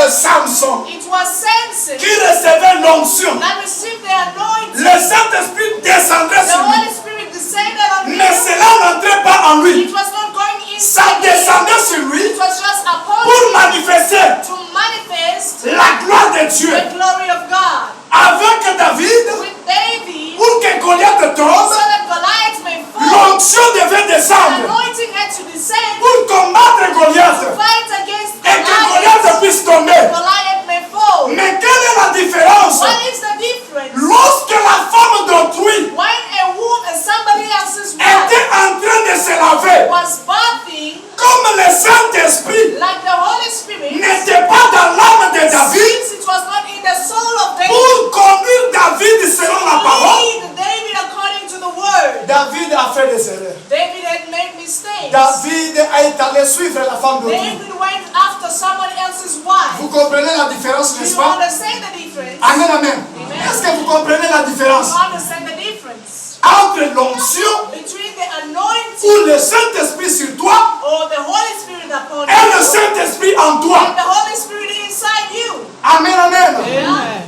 Samson it was Samson qui recevait l'onction. that received the anointing. Le Saint-Esprit descendrait The sur lui, Holy Spirit descended on him. mais cela n'entrait pas en lui. It was not going Ça inside him. descendait sur lui It was just upon pour him manifester to manifest la gloire de Dieu. the glory of God. Avec David, With David, pour que Goliath so tombe, that Goliath may fall, l'onction devait the descendre anointing had to descend pour combattre to Goliath fight against et que Goliath. Goliath puisse tomber. Goliath may fall. Mais quelle est la différence? What is the difference? Lorsque la femme d'autrui When a woman, somebody else's wife, était en train de se laver, was bathing, comme le Saint-Esprit like the Holy Spirit, n'était pas dans l'âme de David since it was not in the soul of David, pour conduire David selon la parole, lead David according to the word. David a fait des erreurs. David had made mistakes. David est allé suivre la femme d'autrui. David went after someone else's wife. Vous comprenez la différence, Do n'est-ce you pas? understand the difference? Amen, amen. Est-ce que vous comprenez la Do différence you understand the difference entre l'onction between the anointing ou le Saint-Esprit sur toi or the Holy Spirit upon et le you Saint-Esprit en and toi? the Holy Spirit inside you? Amen, amen. Yeah.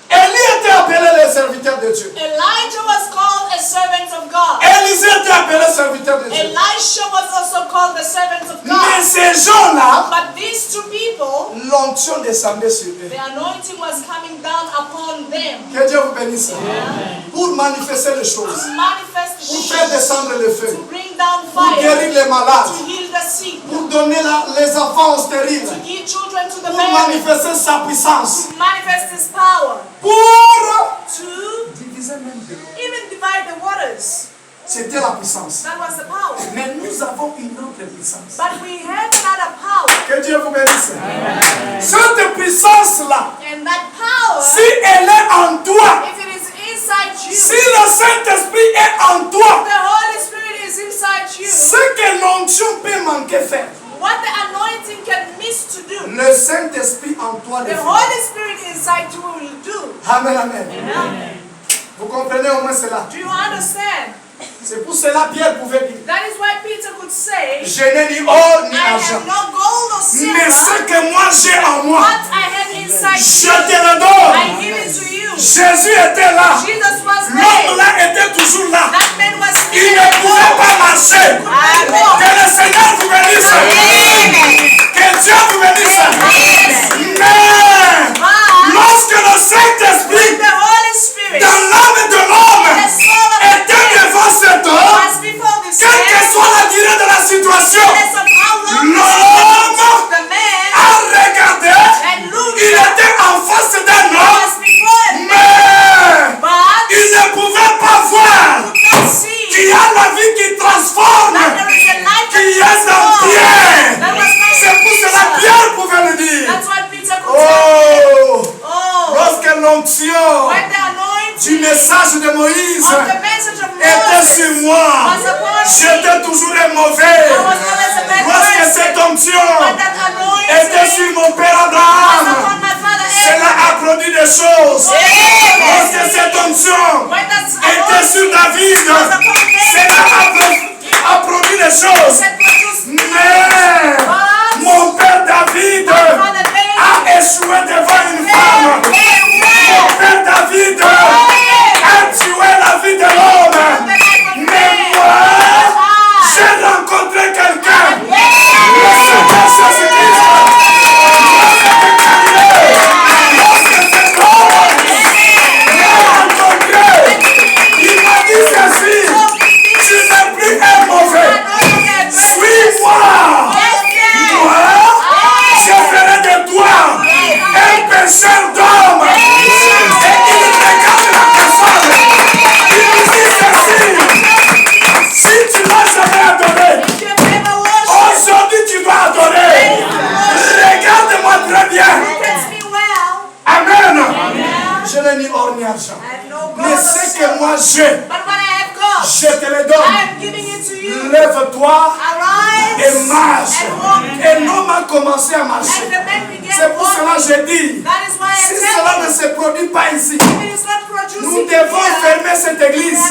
Élie était appelé le serviteur de Dieu. Elijah was called a servant of God. Élisée était appelé serviteur de Dieu. Elisha was also called the servant of Mais God. ces gens-là, But these two people, l'onction descendait sur eux. the anointing was coming down upon them Que Dieu vous bénisse. Pour manifester les choses. to manifest Pour the faire things, descendre le feu. to bring down Pour fire, guérir les malades. to heal the sick, Pour donner les enfants stériles. to give children to the Pour barren, manifester sa puissance. to manifest His power, Pour to diviser même de l'eau. even divide the waters. C'était la puissance. That was the power. Mais nous avons une autre puissance. But we have another power, Que Dieu vous bénisse. Cette puissance-là, and that power, si elle est en toi, if it is inside you, Si le Saint-Esprit est en toi, The Holy Spirit is inside you. ce que l'onction peut manquer faire, What the anointing can miss to do, le Saint-Esprit en toi le the fait. Holy Spirit inside you will do. Amen, amen. Amen. Vous comprenez au moins cela? Do you understand? C'est pour cela Pierre pouvait dire, That is why Peter could say, je n'ai ni or ni I argent, have no gold or mais ce silver, que moi j'ai en moi, what I have inside je you, te le donne. I give it to you. Jésus était là. Jesus was L'homme there. là était toujours là. That man was Il there. ne pouvait pas marcher. Amen. Que le Seigneur vous bénisse. Que Dieu vous bénisse. Mais lorsque le Saint-Esprit, The Holy Spirit dans l'âme de l'homme, the soul of the était man devant cet homme, was before this quelle que man, soit la durée de la situation, regardless of how long l'homme the man a regardé. and looked Il était en face d'un homme, was before him, mais but il ne pouvait pas voir could not see qu'il y a la vie qui transforme, that there is a life that qui est en transforms. Pierre. That was not C'est pour cela que Pierre pouvait le dire. That's what Peter could say. Oh, Oh, lorsque l'onction when the du anointing message de Moïse of the message of était Moses sur moi, was upon me, j'étais toujours un I mauvais. was always a bad Lorsque person. cette onction When that anointing était sur mon père was Abraham, upon my father cela Abraham, a produit des choses. Lorsque cette onction when that était sur anointing David, was upon cela a produit des choses. that produced Mais mon père David a échoué devant une femme. Mon père David a tué la vie de l'homme. Mais moi, j'ai rencontré quelqu'un. Le Seigneur Jésus-Christ. Lorsque cet homme l'a rencontré, il m'a dit ceci: tu n'es plus un mauvais. Suis-moi. Moi, je ferai de toi un pécheur d'homme. Et il regarde la personne. Il lui dit ceci: si tu l'as jamais adoré, aujourd'hui tu dois adorer. Regarde-moi très bien. Amen. Je n'ai ni or ni argent. Mais ce que moi j'ai, je te le donne. Lève-toi et marche. Et l'homme a commencé à marcher. C'est pour cela que je dis, si cela ne se produit pas ici, nous devons fermer cette église.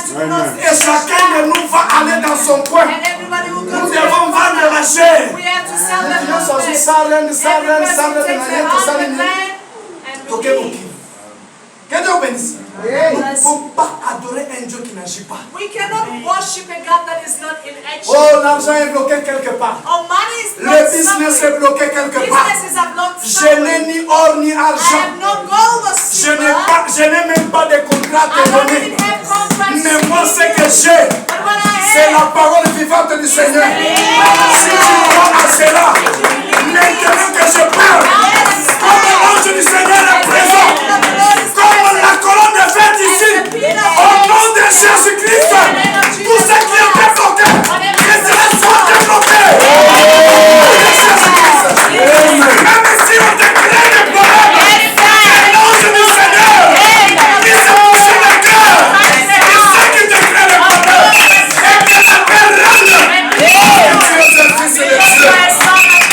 Et chacun de nous va aller dans son coin. Nous devons vendre la chair. Que Dieu bénisse. Nous ne pouvons pas adorer un Dieu qui n'agit pas. We cannot worship a God that is not in action. Oh, l'argent est bloqué quelque part. Our money is Le not business somewhere. est bloqué quelque part. Businesses are blocked Je somewhere. n'ai ni or ni I argent. have no gold or silver. Je n'ai même pas de contrat I à don't donner. even have contracts. Mais moi, ce que j'ai, But what I c'est la have parole vivante du Seigneur. Si tu crois à cela, maintenant que je parle, comme l'ange du Seigneur est présent, comme la colonne est faite ici, au nom de Jésus-Christ, tout ce qui est débloqué, que cela soit débloqué. Au nom de Jésus-Christ. Même si on te crée des problèmes, c'est l'ange du Seigneur qui se touche le cœur. Et ceux qui te créent des problèmes, et que la paix règne. Oh, Dieu, c'est le Fils de Dieu.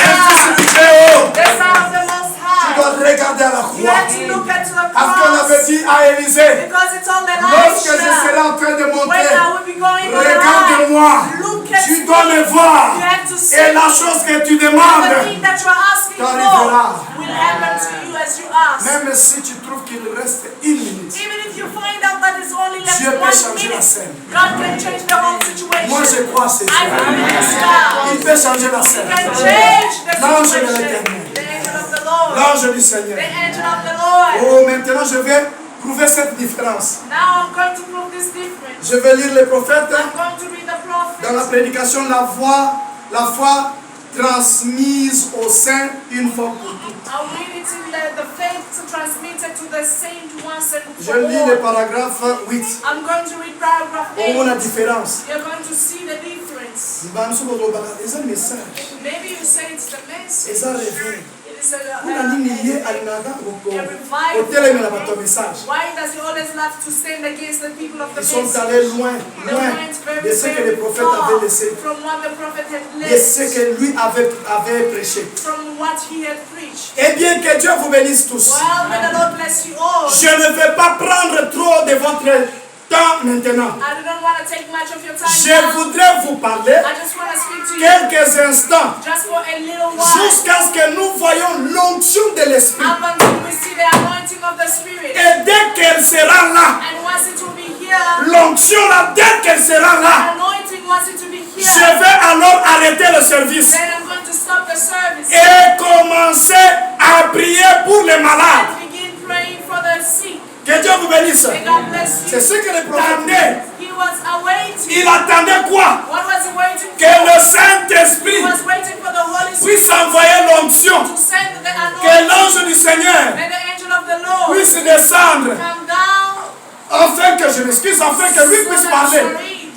Un fils du Très-Haut. the son of the Most Tu High. dois regarder à la You croix. have to look at the Parce qu'on avait cross. dit à Élisée, Because it's on the lorsque je Elisha. serai en train de When monter, I will be going on regarde-moi. look at Tu me. dois me voir. You have to see Et la chose que tu the demandes, thing that you are asking for t'arrivera. will happen to you as you ask. même si tu trouves qu'il reste une minute, Even if you find out that it's only left Dieu peut 1 changer la minute, scène. God can change the whole situation. Moi, je crois à ces I choses. believe in this God. Il peut changer la scène. Can change the L'ange de situation. l'Éternel. The angel of the Lord. L'ange du Seigneur. The angel of the Lord. Oh, maintenant, je vais prouver cette différence. Now I'm going to prove this difference. Je vais lire les prophètes. I'm going to read the Dans la prophets. prédication, la foi transmise au saint une fois pour toutes. I'll read it in the faith transmitted to the saint once and Je for lis le all. paragraphe 8. I'm going to read paragraph Oh, la 8. différence. You're going to see the difference. C'est un message. Maybe you say it's the message. C'est un réveil. It is a message. Why does he always love to stand against the people of the Ils sont message? allés loin, They loin went very, de ce que very le prophète far avait laissé, from what the prophet had de ce left, que lui avait prêché. from what he had preached. Eh bien, que Dieu vous bénisse tous. Well, may the Lord bless you all. Je ne vais pas prendre trop de votre temps maintenant. I don't want to take much of your time Je now. voudrais vous parler I just want to speak to you quelques instants just for a little while. jusqu'à ce que nous voyons l'onction de l'Esprit. Up until we see the anointing of the Spirit. Et dès qu'elle sera là, And once it will be here, l'onction là, dès qu'elle sera là, anointing once it will be je here, vais alors arrêter le service then I'm going to stop the service et commencer à prier pour les malades. and begin praying for the sick. Que Dieu vous bénisse. May God bless C'est you. ce que le prophète dit. He was awaiting. Il attendait quoi? What was he waiting Que for? le He Saint-Esprit was waiting for the Holy Spirit puisse envoyer l'onction. to send the Que anointing. l'ange du Seigneur May the angel of the Lord puisse descendre. come down Afin que, je m'excuse, afin que lui puisse so that parler.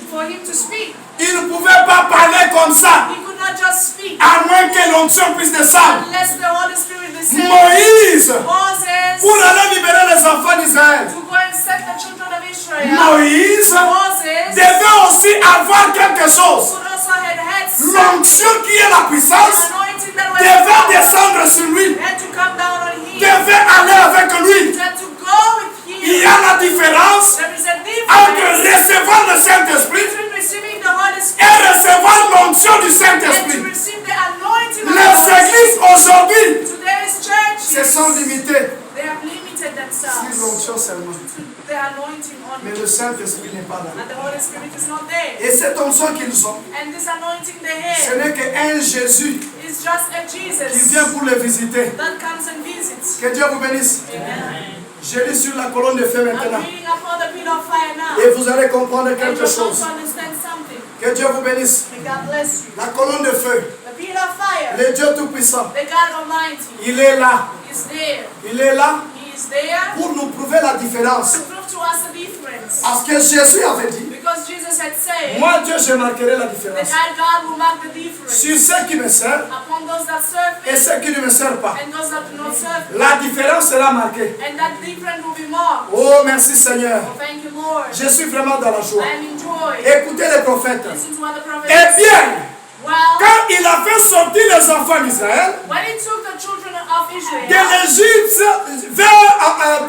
for him to speak. Il ne pouvait pas parler comme ça. He could not just speak À moins que l'onction puisse descendre. unless the Holy Spirit descended. Moïse, Moses, pour aller libérer les enfants d'Israël, to go and set the children of Israel. Moïse Moses devait aussi avoir quelque chose. could also had some L'onction qui est la puissance anointing that was devait descendre sur lui, had to come down on him. devait aller avec lui. Had to go with Il y him. a la différence There is a entre difference recevoir le Saint-Esprit between receiving the Holy et Spirit recevoir l'onction du and to Saint-Esprit. receive the anointing of the Les Holy Spirit. églises aujourd'hui Today's se sont churches, limitées they have limited sur themselves l'onction seulement. to the anointing Mais only. le Saint-Esprit n'est pas là. And the Holy Spirit is not there. Et cette onction qu'ils ont, And this anointing they ce have n'est qu'un Jésus is just a qui Jesus vient pour les visiter. that comes and visits. Que Dieu vous bénisse. Amen. Je lis sur la colonne de feu I'm maintenant. reading upon the pillar of fire now. Et vous allez comprendre And quelque you're going chose. to understand something. Que Dieu vous bénisse. May God bless you. La colonne de feu, The pillar of fire, le Dieu Tout-Puissant, the God Almighty, il est là. is there. Il est là He is there pour nous prouver la différence. to prove to us the difference. Parce que Jésus avait dit, Because Jesus had said moi Dieu, je marquerai la that différence I, God, will mark the difference sur ceux qui me servent upon those that serve et me ceux qui ne me servent pas. and those that do not serve me. La différence sera marquée. And that difference will be marked. Oh, merci Seigneur. Oh, thank you, Lord. Je suis vraiment dans la joie. I am in joy. Écoutez les prophètes. Listen to what the prophet Eh bien, said. Well, quand il a fait sortir les enfants d'Israël when he took the children of de Israel l'Égypte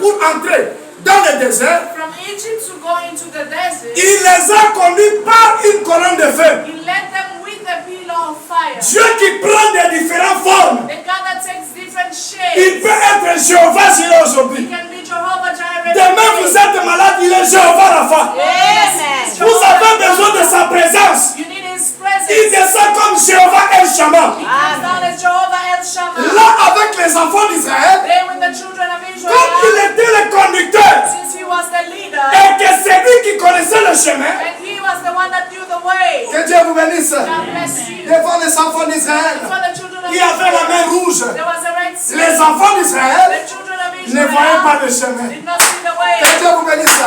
pour entrer dans le désert, from Egypt to go into the desert, il les a conduits par une colonne de feu. he led them with a pillar of fire. Dieu qui prend des différentes formes. The God that takes different Il shapes. peut être Jéhovah Jireh He aujourd'hui. can be Jehovah Jireh. Demain vous êtes malade, il est Jéhovah Rapha. Yes, Vous avez besoin de sa présence. You need His Il presence. descend comme Jéhovah El Shammah. He comes down as Jehovah El Shammah. Là avec les enfants d'Israël, There with the children of comme il Israel, était le conducteur since he was the leader, et que c'est lui qui connaissait le chemin, and he was the one that knew the way. que Dieu vous bénisse. God bless you. Devant les enfants d'Israël, For the children of qui avaient la main Israel, rouge, there was a red sea. les enfants d'Israël The children of ne voyaient pas Israel le chemin. did not see the way. Que Dieu vous bénisse.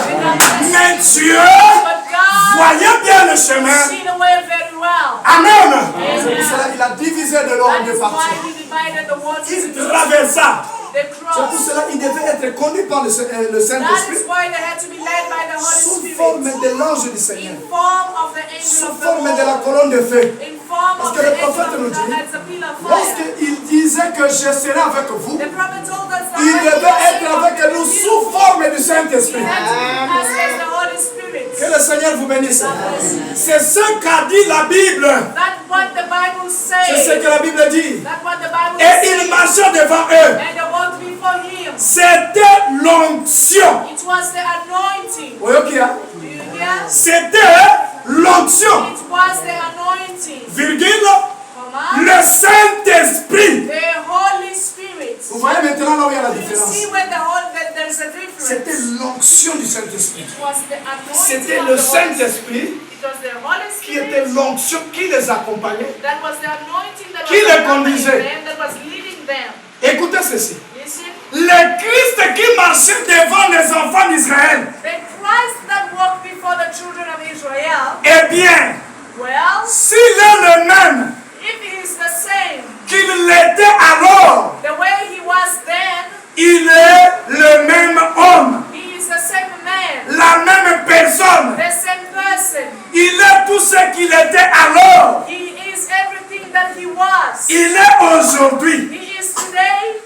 Mais Dieu But God voyait bien le chemin. see the way very well. Amen. C'est pour cela qu'il a divisé de l'eau en That deux is why parties. he divided the waters Il into traversa. the C'est pour cross. cela qu'il devait être conduit par le That Saint-Esprit is why they had to be led by the Holy sous Spirit. forme de l'ange du Seigneur, In form of the angel sous of the forme de la Lord. colonne de feu. In form Parce of que the le prophète angel nous of dit, God as a pillar of fire. lorsqu'il disait que je serai avec vous, The prophet told us that il when he devait was être avec nous sous forme du Saint-Esprit. he had to be us as the Holy Spirit. Que le Seigneur vous bénisse. C'est ce qu'a dit la Bible. That's what the Bible C'est ce says. que la Bible dit. That's what the Bible Et il says. marchait devant eux. And they walked before him. C'était l'onction. It was the anointing. Oui, ok, hein? Do you hear? C'était l'onction. It was the anointing. Virgule, Comma. le Saint-Esprit. The Holy Spirit. Vous voyez maintenant là où il y a la You différence. see where there's a difference. C'était l'onction du Saint-Esprit. It was the anointing C'était of le the Holy Spirit. Saint-Esprit It was the Holy qui était Spirit l'onction qui les accompagnait. that was the anointing that Qui was les accompanying conduisait? them, that was leading them. Écoutez ceci. Listen. Le Christ qui marchait devant les enfants d'Israël, The Christ that walked before the children of Israel, eh bien, well, s'il est le même if he is the same qu'il l'était alors, the way he was then, il est le même homme, he is the same man, la même personne. the same person. Il est tout ce qu'il était alors. He is everything that he was. Il est aujourd'hui. He is today.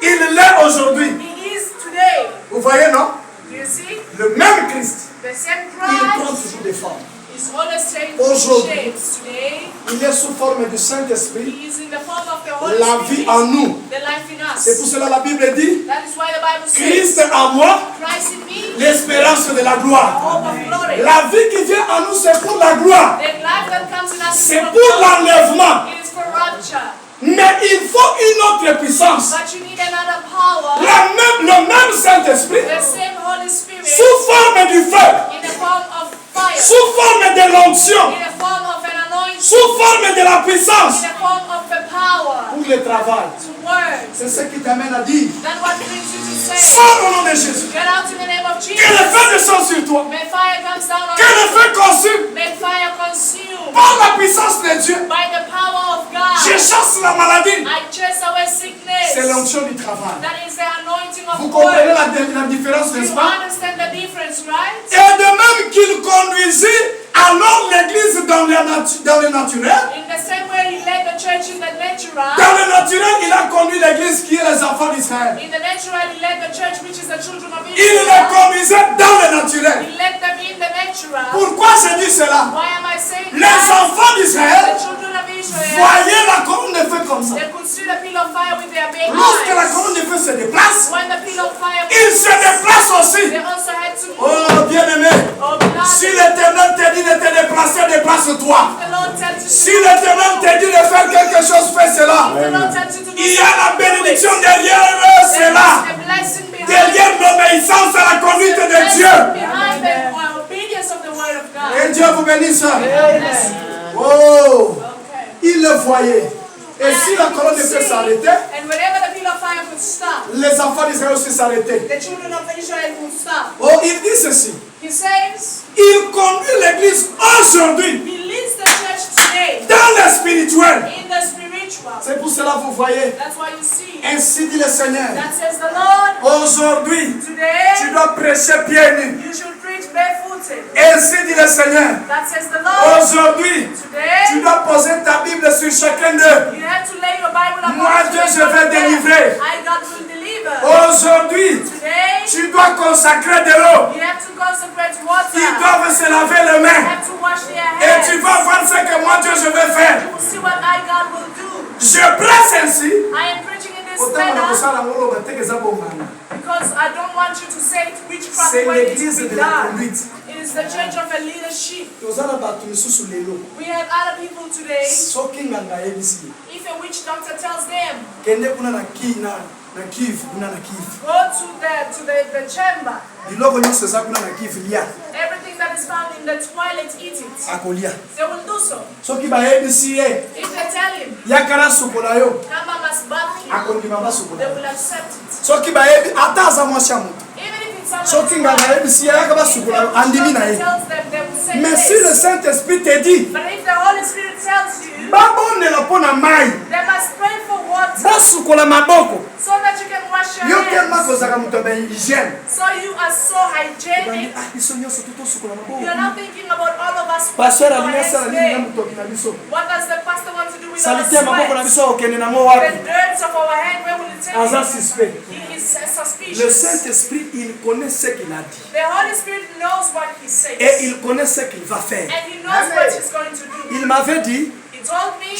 Il l'est aujourd'hui. He is today. Vous voyez, non? Do you see? Le même Christ. The same Il prend Christ toujours des formes. is always changing Aujourd'hui. shapes. Today, Il est sous forme du Saint-Esprit. he is in the form of the Holy La vie Spirit, en nous. the life in C'est pour us. cela la Bible dit, That is why the Bible Christ says, en moi, Christ in me, l'espérance de la the gloire. hope of glory. La vie qui vient en nous, c'est pour la gloire. The life that comes in us is C'est from pour God. l'enlèvement. It is for rapture. Mais il faut une autre puissance. But you need another power. Le même Saint-Esprit, The same Holy Spirit sous forme du feu, in the form of fire, sous forme de l'onction, in the form of an anointing, sous forme de la puissance in the form of the power pour le travail. to work. C'est ce qui t'amène à dire, That's what brings you to say, sors au nom de Jésus. get out in the name of Que le Jesus. feu descende sur toi. May fire comes down on Que le you. feu consume May fire consume par la puissance de Dieu. by the power of Je God. chasse la maladie. I chase away C'est sickness. l'onction du travail. That is the anointing Vous of comprenez work. la différence, You n'est-ce pas? understand the difference, right? Et de même qu'il conduisit alors l'église dans le naturel, In the same way he led the church in the natural, dans le naturel, il a conduit l'église qui est les enfants d'Israël. in the natural he led the church which is the children of Il les Israel. conduisait dans le naturel. He led them in the natural. Pourquoi je dis cela? Why am I saying Les that? enfants The d'Israël children of Israel, voyaient la colonne de feu comme ça. they could see the pillar of fire with their bare Lorsque la eyes. colonne de feu se déplace, When the pillar of fire il se déplace aussi. they also had to move. Oh, bien-aimé, Oh, beloved, si l'Éternel te dit de te déplacer, déplace-toi. the Lord tells you Si to l'Éternel te dit de faire quelque chose, fais cela. the Lord tells you to do Il y a la something, do it. bénédiction derrière There cela. is a blessing behind Derrière it. l'obéissance à la conduite There's a de blessing Dieu. behind the obedience of the word of God. Et Dieu vous bénisse. Bless you. Oh, Okay. il le voyait. Et si la colonne de feu s'arrêtait, And whenever the pillar of fire could stop, les enfants d'Israël aussi s'arrêtaient. the children of Israel would stop. Oh, il dit ceci. He says, Il conduit l'église aujourd'hui he leads the church today dans le spirituel. in the spiritual. C'est pour cela que vous voyez. That's why you see. Ainsi dit le Seigneur. That says the Lord, Aujourd'hui, tu today dois prêcher pieds nus. you should preach barefooted. Ainsi dit le Seigneur. That says the Lord, Aujourd'hui, tu today dois poser ta Bible sur chacun d'eux. you have to lay your Bible upon Moi, the Dieu, je children of vais God. délivrer. I, God, will deliver. Aujourd'hui, Today tu dois consacrer de l'eau. you have to consecrate water. Ils doivent se laver les You mains. have to wash their Et hands. tu vas voir ce que moi, Dieu, je vais faire. You will see what I, God, will do. Je presse ainsi. I am preaching in this manner because I don't want you to say it witchcraft C'est way it l'église to be de la done. conduite. It is the church of a leadership. tozala bato misusu lelo We have other people today. soki nganga ayebisi ye If a witch doctor tells them, kende kuna na kivu kuna na kivu go to the chamber, biloko nyonso eza kuna na kivu lia everything that is found in the toilet, eat it. akolia They will do so. soki bayebisi ye If they tell him, yakala sukola yo Kamba must bath him, akondima they basukola will accept it. soki bayebi ata aza mwasi ya moto Even if it's soki nganga someone ayebisi ye yaka basukola yo andimi na ye tells them, they will say mais si le yes. Saint-Esprit te dit But if the Holy Spirit tells you, babondela mpo na mai they must pray for water basukola maboko so that you can wash your yo telema hands. kozaka moto ya bahygiene So you are so hygienic. biso nyonso totosukola maboko You're not thinking about all of us pasteur washing our alingi asala hands nini na today. motoki na biso What does the pastor want to do with our salite ya maboko na sweat? biso okende nango wapi The dirt of our hand, where will it take aza us? suspect He is le suspicious. Saint-Esprit il connaît ce qu'il a dit The Holy Spirit knows what he says. et il connaît ce qu'il va faire. And he knows what he's going to do. Il m'avait dit He told me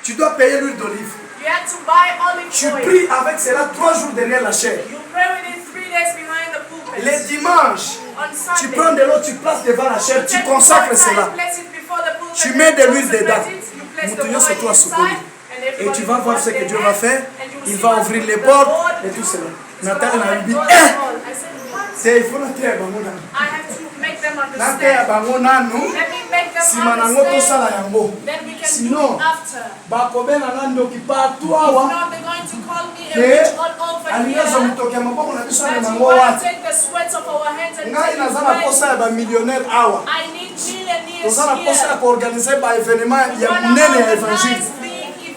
tu dois payer l'huile d'olive. you have to buy olive Tu oil. pries avec cela 3 jours derrière la chair. You pray with it 3 days behind the pulpit. Les dimanches, On tu Sunday, prends de l'eau, tu places devant la chair, tu take consacres water, cela. you place it before the pulpit, Tu mets de l'huile consecrate dedans. it, you place the Mutu nyonso oil toi inside, sukoli. and Et everybody tu vas voir wash ce que their Dieu va hands, faire. and you will Il see va what ouvrir les the portes Lord et tout do. cela. It's Nathan gonna a open dit, doors eh, and all. I said, what? il faut la terre bango nanu. I have to make them Na terre understand. bango nanu. Let me make them Sima nango tosala understand. yango. Then we can Sinon, do it after. bakobena nga ndoki partout If awa. not, they're going to call me a Ke witch all over alingaza here. motoki ya maboko na biso na That you nango want to wapi. take the sweat of our hands and Ngai take it naza na away. posa ya bamillionnaire awa. I need millionaires Toza na posa ya here. koorganize baevenema We ya want to munene ya organize évangile. big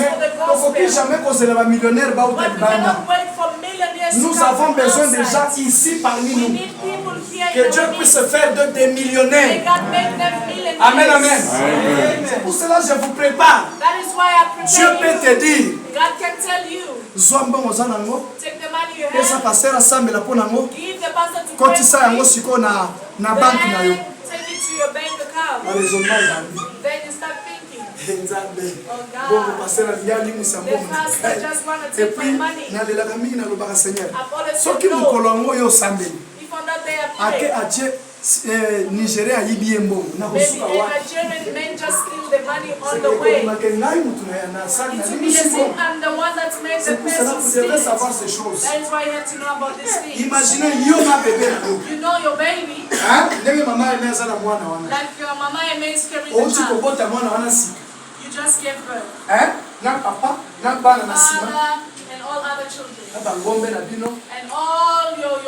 for the gospel. jamais causer la millionnaire ba But we cannot wait for millionaires to Nous come avons from besoin de gens outside. ici parmi We nous. need people here Que in Dieu our puisse midst. faire d'eux des May millionnaires. God make them millionaires. Amen, amen. C'est pour cela que je vous prépare. That is why I Dieu prepare peut you. te dire, God can tell you, Zouamba Mozanango, take the money you pesa have, pasteur assemble la ponango, give the pastor to quand pray tu for sais yango you, siko na banque na yo. then take it to your bank account. Then you start thinking, oh Bongo God, pasteur aliali musa the mbongo. pastor just want to Et take my puis money. nalelaka mingi nalobaka Seigneur. I've always Soki said no. mokolo yango oyo osambeli, If on that day I ake pray, atie Nigeria ayibi ye mbongo na maybe kosuka a wapi. Nigerian man just steal the money on C'est the way. que ngai mutu na sali na To be as misiko. if I'm the one that made the C'est pour cela que person vous steal devez it. savoir ces choses. That is why you have to know about these things. Imaginez yo na bébé na yo. You know your baby, Hein? Ndenge mama ene aza na mwana wana. like your mama and is carrying the Outi child. kobota mwana wana sika. You just gave birth. Hein? Na papa, na bana na sima. Father and all other children. Na bangombe na bino. And all your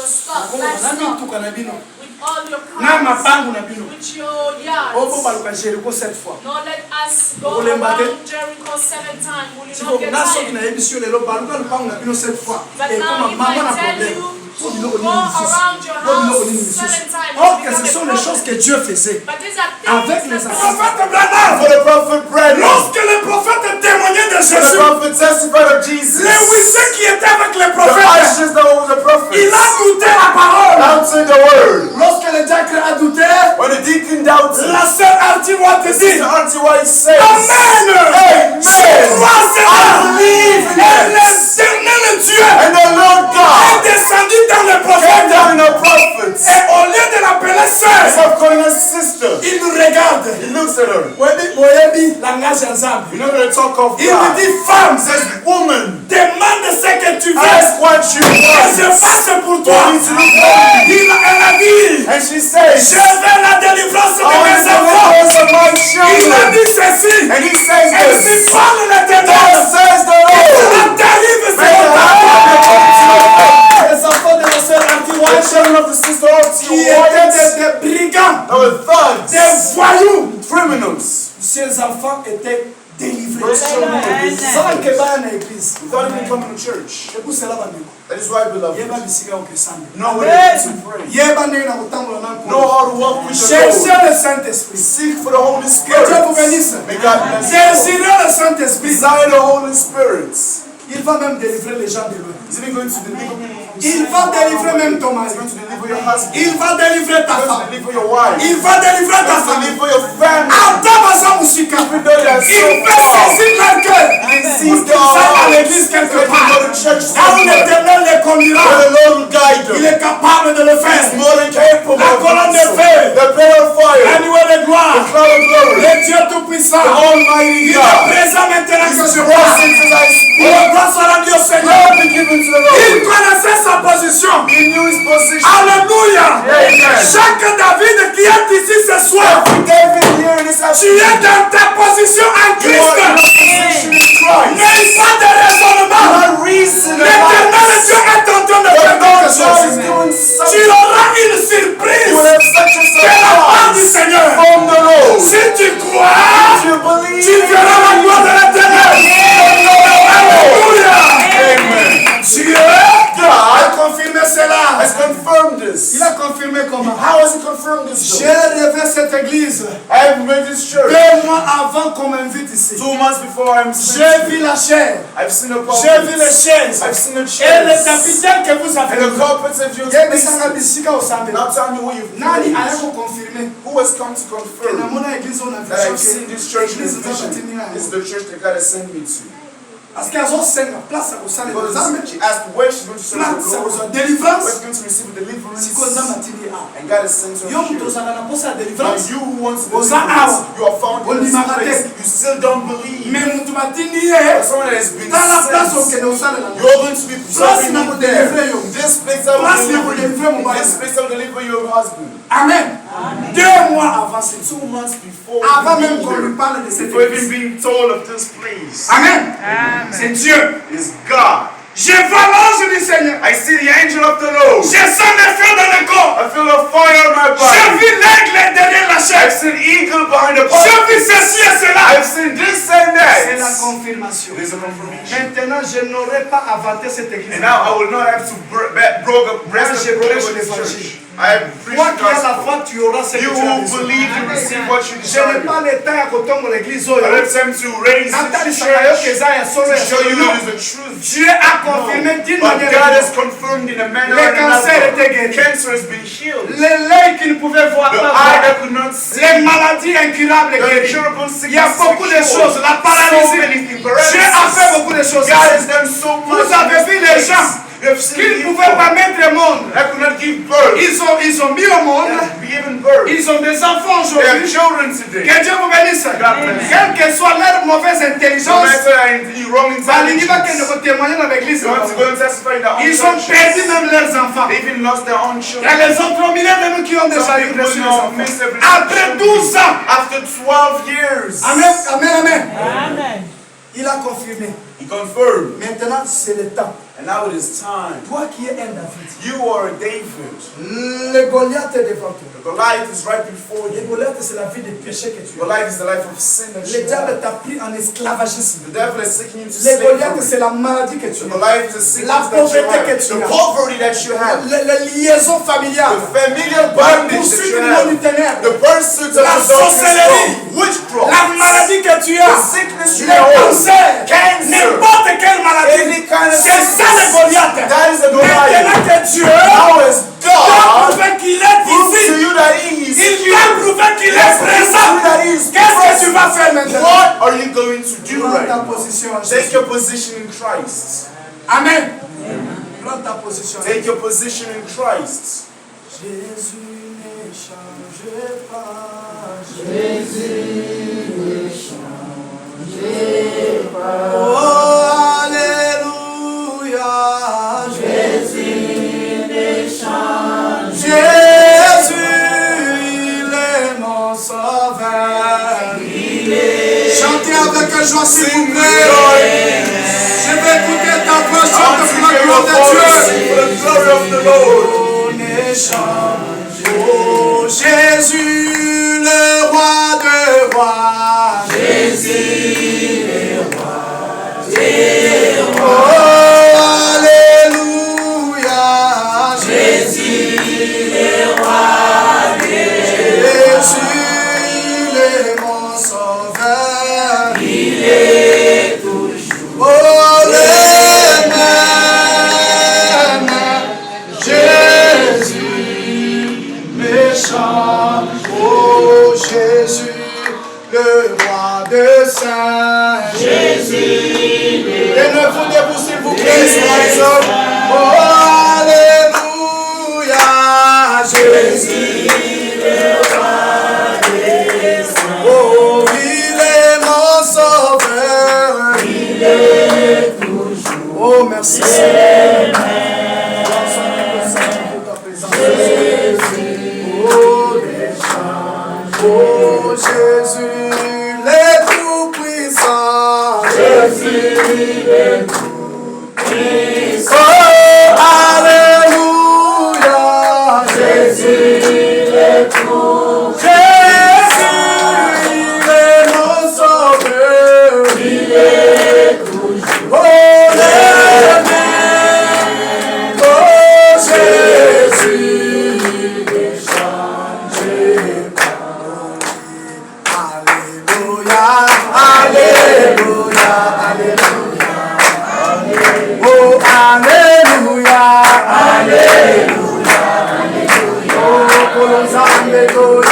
stuff, Na livestock, mituka na bino. with all your Na crops, mapangu na bino. with your yards. Obo baluka Jericho 7 fois. Don't let us go Okolemba te? around Jericho 7 times. Will you Siko not get na soki tired? na yebi sio lelo baluka lupangu na bino 7 fois. But Et now comme if maman na I tell problème. you Faut to biloko go nini lisusu. around your Faut biloko house nini lisusu. 7 times, Or it que ce becomes sont a les problem. choses que Dieu faisait. But these are Avec things les that prophètes For Branham. the prophet Branham, Lorsque les prophètes témoignaient de the Jésus, prophet testified of Jesus. les huissiers qui étaient avec les The prophètes, ashes that were the il prophets a goûté la parole. answered the word. Lorsque le diacre a douté, When the deacon doubted, la sœur Artiwa te dit, Sister Auntie White says, Amen. Amen. Je crois cela. I believe in Et this. l'éternel Dieu And the Lord est God descendu dans les came prophètes. down in the prophets. Et au lieu de l'appeler sœur, Instead of calling her sister, il nous regarde. he looks at her. Moyebi, langage ensemble. You know the talk of Il me God. dit, femme, He says, woman, demande ce que tu veux. ask what you Que je want. fasse pour toi. For me to do for you. Elle a dit, And she says, je veux la délivrance de I want mes to enfants. deliver of my Il a children. dit ceci. And he says Ainsi this. parle l'Éternel. Thus says the Cela Lord. t'arrive, May c'est the hand les enfants de la sœur the Antiwatch children of the sister qui Auntie étaient White, des brigands, they were thugs, des voyous. criminals. Ces enfants étaient délivrés. Those children were delivered. Sans que bana na église. Without even coming to church. C'est pour cela bandeko. That is why, beloved, Yeba bisika okesana. know where to pray. Yeba ndenge na kutambola na Know mkono. how to walk with the Cherchez Lord. le Saint-Esprit. Seek for the Holy Que Spirit. Dieu vous bénisse. May God bless you. Désirez le Saint-Esprit. Desire the Holy Spirit. Il va même délivrer les gens de loin. Is he going to deliver people from Il sin? va délivrer même ton He's mari. going to deliver your husband. Il va délivrer ta He's going to femme. deliver your wife. Il va délivrer He's ta going to famille. deliver your family. Adabaza musika. Even though they are Il so fait far. saisir leur cœur. And Pour seize qu'ils their aillent à hearts. l'église So quelque they can part. go to church Là où somewhere. l'Éternel les Where conduira. the Lord will guide Il them. est capable de le faire. He's more than capable La of colonne de doing so. feu. The pillar of fire. La nuée de The gloire. cloud of glory. Le Dieu Tout-Puissant. The Almighty Il est God. présent maintenant que je He's parle. present as I speak. Oh, grâce à la Dieu Seigneur. Glory be given to the Il Lord. connaissait sa position. He knew his position. Alléluia. Amen. Chaque David qui est ici ce soir, David here in this tu es afternoon. dans ta position en You are in Christ. a position in Christ. N'aie pas de raisonnement. Not reason L'éternel Dieu est en train de faire quelque God is chose. doing Tu something. auras une You will surprise have such a de la part du surprise Seigneur. from the Lord. Si tu crois, You believe. tu verras la gloire de l'Éternel. Alléluia. Amen. Dieu a God confirmé cela. has confirmed this. Il a confirmé comment? How has he confirmed this? J'ai though? rêvé cette église I have made this church 2 mois avant qu'on m'invite ici. 2 months before I'm J'ai vu la chair, I've seen the j'ai vu les pulpits. chaises I've seen the et les chairs. capitaines que vous And avez. the carpets of your Yebisanga spaces. bisika osambela. Now tell me who you've Nani been. ayako confirmer Who has come to que confirm namona église on a that I've seen vision this que church in église this za vision? batini This is yango. the church that God has sent me to. Parce que azosenga place ya kosalela Because nzambe, she asked where she's going to serve place ya the kozwa Lord, délivrance. where she's going to receive deliverance. Siko nzambe atindi ye awa. And God has sent her Yo mutu here. ozalaka na posa ya Now délivrance, you who wants Oza deliverance, awa. you are found in this Ondimaka place. te. You still don't believe. mais mutu batindi But ye someone that has been tala place sent. okende osalela ngo. You're going to be Place serving na him kodélivrer there. yo. This place I will Place na deliver you. kodélivrer mobali. This place I will deliver your husband. Amen. 2 mois avant c'est 2 months before avant you même being qu'on lui here, parle de cette before even église. being told of this place, Amen. C'est Dieu. is God. Je vois l'ange du Seigneur. I see the angel of the Lord. Je sens les feux dans le corps. I feel feel a fire in my body. J'ai vu l'aigle derrière la I've chaise. seen eagle behind the J'ai vu pulpit. ceci et cela. I've seen this and C'est la that. confirmation. It is a confirmation. Maintenant, je n'aurai pas à vanter cette église. And now I will not have to rest je the prêche broken l'évangile. church. I have preached Toi the qui as la gospel. foi, tu auras ce que You tu as will besoin. believe you receive what you Je n'ai desire. pas le temps à kotongo l'église. I don't have time to raise Nathalie this Sakayo church Kezaya Solo to et show you Solo. it is the truth. Dieu a confirmé d'une But manière. God has confirmed in a manner Le or cancer another. était guéri. Cancer has been healed. L'œil qui ne pouvait voir The pas eye voir. that could not see. Les maladies incurables The guéries. incurable Il y a sickness beaucoup de is choses. cured. La So paralysie. many things. Dieu a fait beaucoup de choses. God has done so much. Vous avez vu les gens You have seen qui ne people pouvaient pas mettre au monde. that could not give birth. Ils ont mis au monde. They have given birth. Ils ont des enfants They have aujourd'hui. children today. Que Dieu vous bénisse. bless. Quelle que soit leur mauvaise No intelligence, matter in wrong Balingi va que intelligence. nous témoigner dans l'église. They want to go and testify in their own Ils ont churches. perdu même leurs enfants. They even lost their own Il y children. a les autres milliers de nous qui ont déjà eu reçu les enfants. Après 12 ans. After 12 years. Amen, amen, amen. Amen. Il a confirmé. He confirmed. Maintenant, c'est le temps. And now it is time. Toi qui es un David, You are David. le Goliath est devant toi. The Goliath is right before Le you. Goliath, c'est la vie de péché que tu as. Goliath is the life of sin that Le you diable have. t'a pris en esclavagisme. The devil is taking you to Le Goliath, slavery. c'est la maladie que tu The as. Goliath is a sickness La that you pauvreté have. que tu The as. poverty that you have. La liaison familiale. The familial La bondage that poursuite you du have. monde du ténèbre. The pursuit of La the darkness sorcellerie. of witchcraft. La maladie que tu The as. sickness you Le have. cancer. Cancer. N'importe quelle maladie. Any kind of C'est ça le sickness. Goliath. That is the Goliath. Maintenant que Dieu Now as t'a God prouvé qu'il est proves to ici. you that He is Il here. t'a prouvé qu'il est présent. That He is Qu'est-ce que tu present. vas faire maintenant? What are you going to do Prends right ta now? position en Take Jésus. your position in Christ. Amen. Prends ta position. Take your position in Christ. Jésus ne change pas. Oh, alléluia. Jésus, il est mon sauveur. Chantez avec joie, s'il vous plaît. Je vais écouter ta voix, chante pour la gloire de Dieu. For the glory of the Lord. Oh, ne change. Oh, Jésus, le roi de rois. Oh, alléluia. Jésus, il est mon sauveur. Oh, le même Jésus méchant. Oh, Jésus, le roi de saint. Et ne vous debout, s'il vous plaît, rise up. Oh, alléluia, Jésus. Oh, il est mon sauveur. Oh, merci Seigneur. Oh, Jésus, le tout-puissant. Oh, alléluia, Jésus. Jésus, il est mon sauveur. Oh, le même. Oh, Jésus, changé par lui. Alléluia, alléluia, alléluia. Oh, alléluia, alléluia, alléluia. Oh, pour nos âmes, pour oh,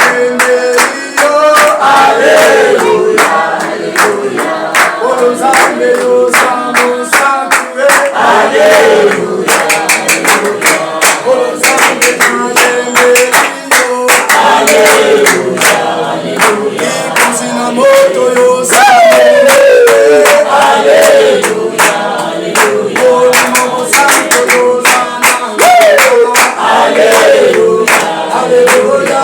alléluia, alléluia. Pour nos âmes, nos âmes sanctuées. Alléluia, alléluia. Pour nos âmes, nos alléluia, alléluia. Ikuzina moto yosame. Alléluia, alléluia. Oh, Momo Santo Dosana. Alléluia, alléluia,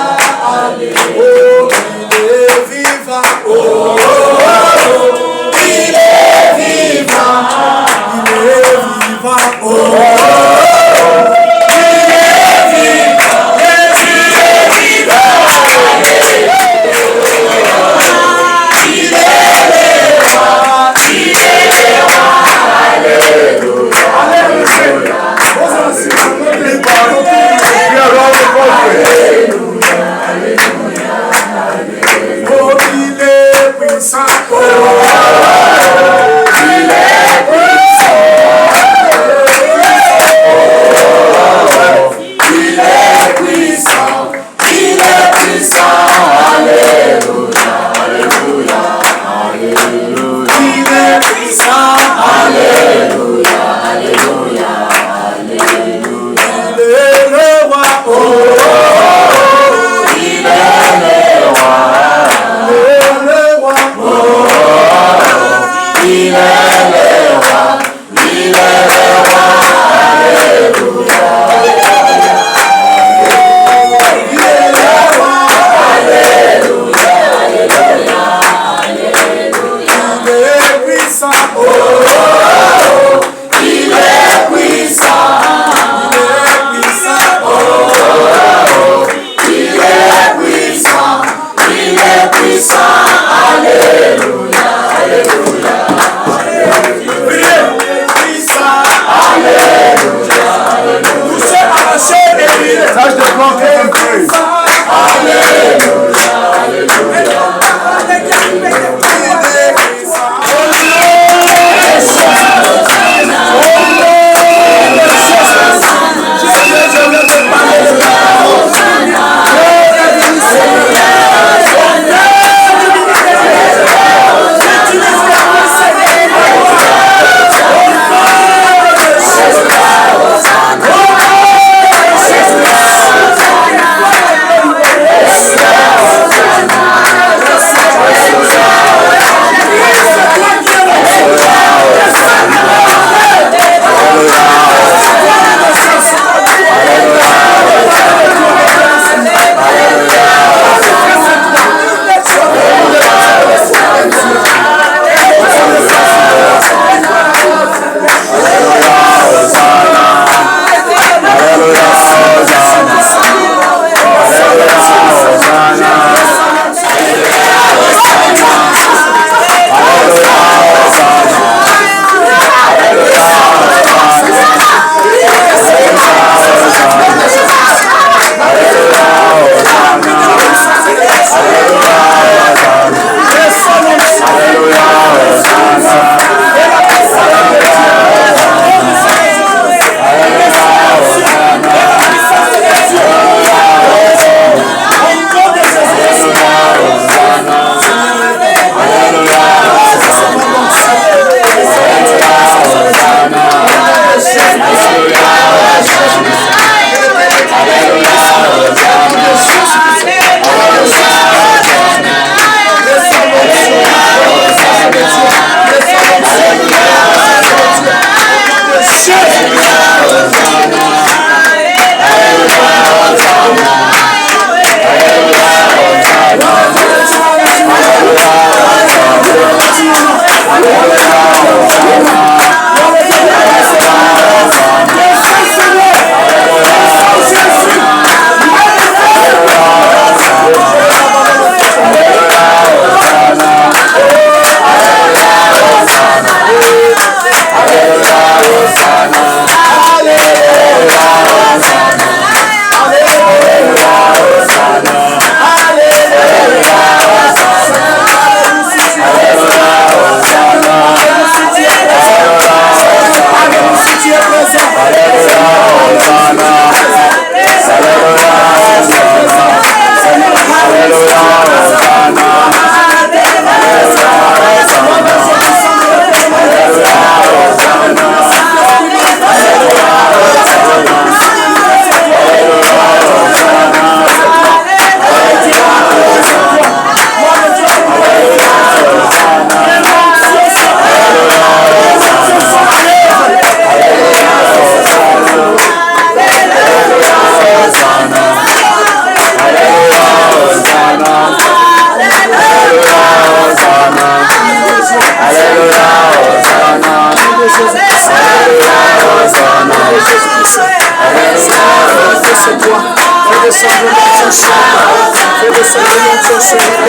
toi. Fais descendre l'onction sur moi. Fais descendre l'onction sur moi.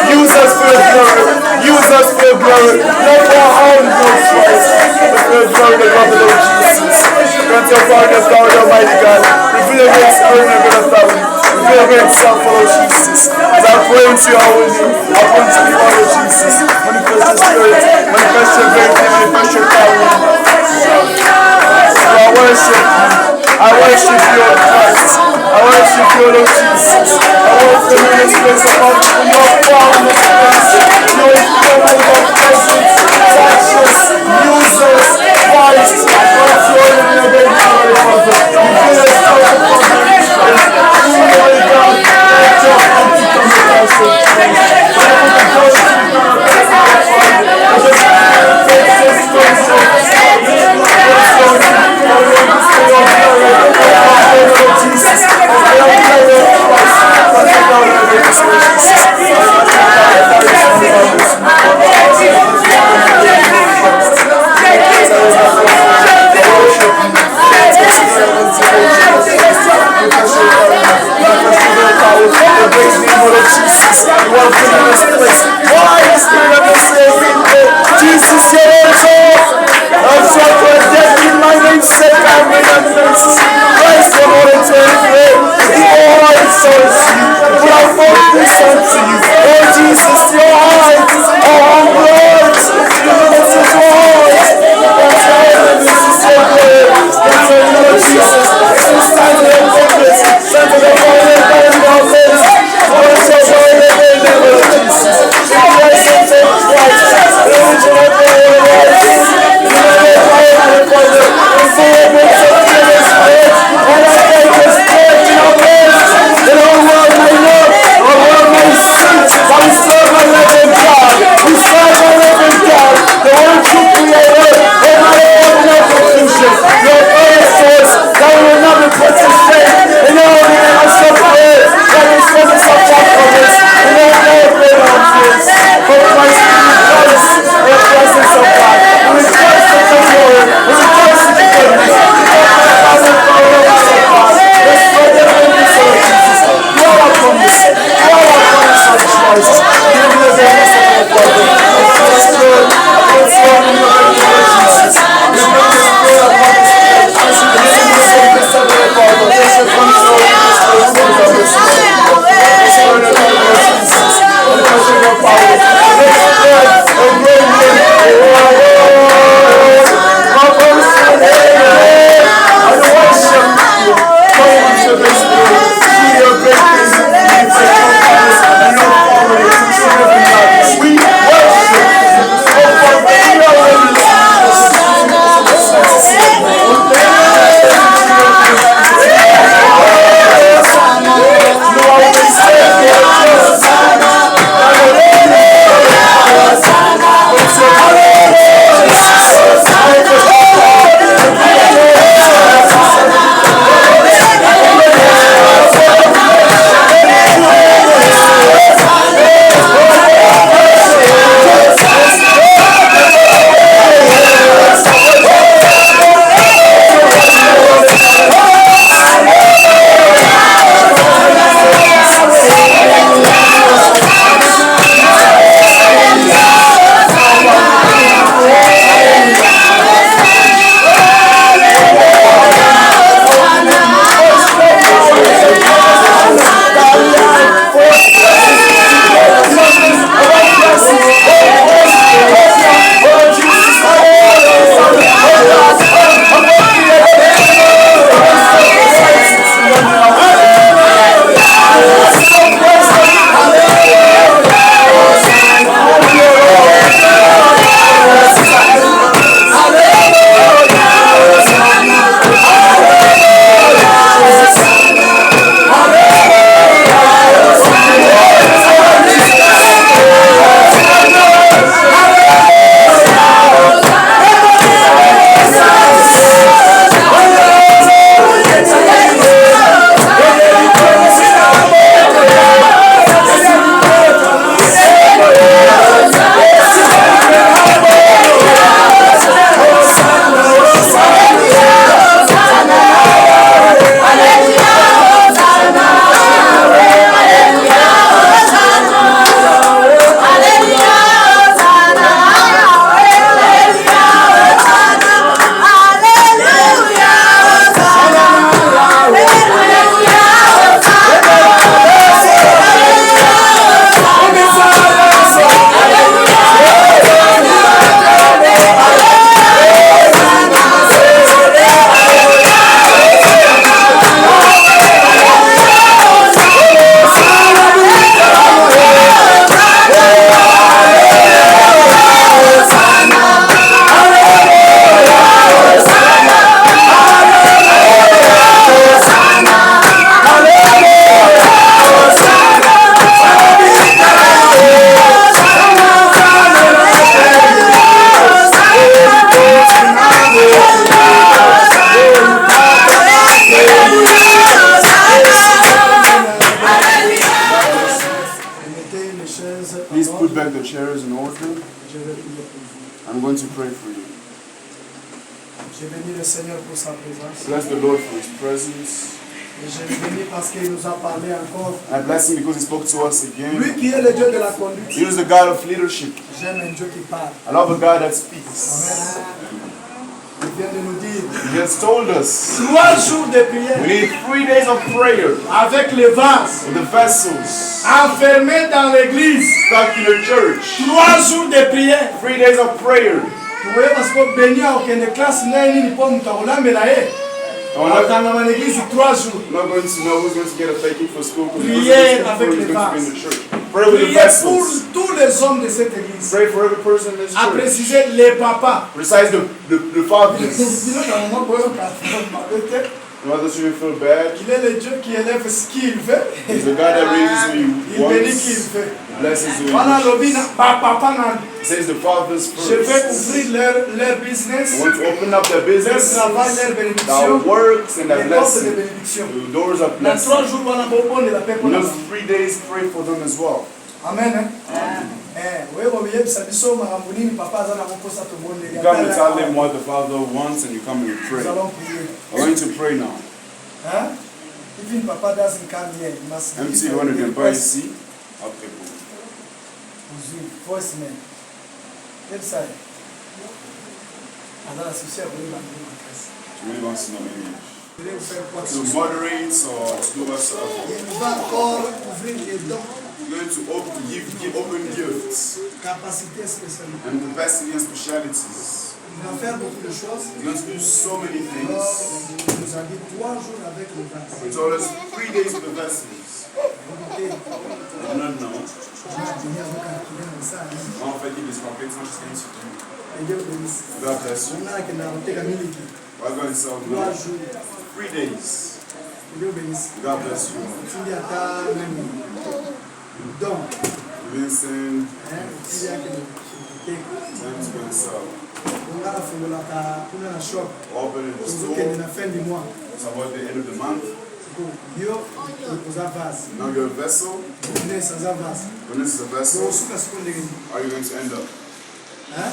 Use us for your glory. Use us for your glory. Not for our own good choice, but for your glory, the God of Lord Jesus. Grant your Father, God Almighty God. Reveal your great spirit and your authority. Reveal your great self, Lord Jesus. As I pray into your holy name, I want to be Lord Jesus. Manifest your spirit, manifest your great name, manifest your power. I worship you. I worship you, Lord Christ. I worship you, Lord Jesus. I worship you in this place of your power, your incredible presence, righteous, users, Christ. Lord, you are in your great power, Father. You feel us out of conversation. You know it, God. Let your heart become a person. Jesus. I'm going to pray for you. Je bénis le Seigneur pour sa présence. Bless the Lord for His presence. Et je le bénis parce qu'il nous a parlé encore. I bless Him because He spoke to us again. Lui qui est le Dieu de la conduite. He is the God of leadership. J'aime un Dieu qui parle. I love a God that speaks. Amen. Il vient de nous dire. He has told us 3 jours de prière. we need 3 days of prayer Avec les vases. with the vessels Enfermés dans l'église. stuck in the church. 3 jours de prière. 3 days of prayer. Vous voyez parce que béni à aucune classe n'est ni pas mutaoula mais là dans mon église 3 jours. I'm not going to know who's going to get a fake for school because Priez avec who's les going to be in vases. the church. Pray with the Priez pour vessels. tous les hommes de cette église. Pray for every person in this À church. préciser les papas. Besides the fathers. Il Mothers shouldn't feel bad. est le Dieu qui élève ce qu'il veut. He's the God that raises who He Il bénit qui wants. veut. Blesses who He Voilà wants. l'obina, papa nan. He says the fathers Je vais first. ouvrir leur business, I want to open up their leur business, travail, leur their bénédiction, works and their les portes de blessing. bénédiction. The doors of Dans 3 blessing. jours, voilà bon de la paix pour In la those 3 days, pray for them as well. Amen. Oui, vous voyez, ça dit ça, Marambouni, papa, ça n'a pas ça tout le monde. You come and tell them what the Father wants and you come and pray. Nous allons prier. I'm going to pray now. Hein? Even papa doesn't come here, he must MC, you want to get by see? Okay, cool. Voicemail. Website. Alors, c'est sûr, vous allez You really want to know maybe vous faire quoi que to ce soit. moderate or to do us Il va encore ouvrir les dons, We're going to give open gifts capacité spéciale. and capacity and specialities. Il va faire beaucoup de choses. He's going to do so many things. Il nous a dit 3 jours avec le vase. He told us 3 days with the vessels. Écoutez, I don't know. je vais venir avec un client comme ça. En fait, il est complètement just to do. Et Dieu bénisse. God bless you. On a que dans le thème miliki. We're going to sell 3 now. jours. 3 days. Dieu bénisse. God bless you. Tu y a ta même. Donc, Vincent, tu y a que James going to sell. on a fait la shop. Open in the Nous store. sommes à la fin du mois. It's about the end of the month. Yo, nous avons vase. Now you're a vessel. Nous sommes sans vase. When this is a Nous vessel, sommes à ce qu'on est. how are you going to end up? Hein?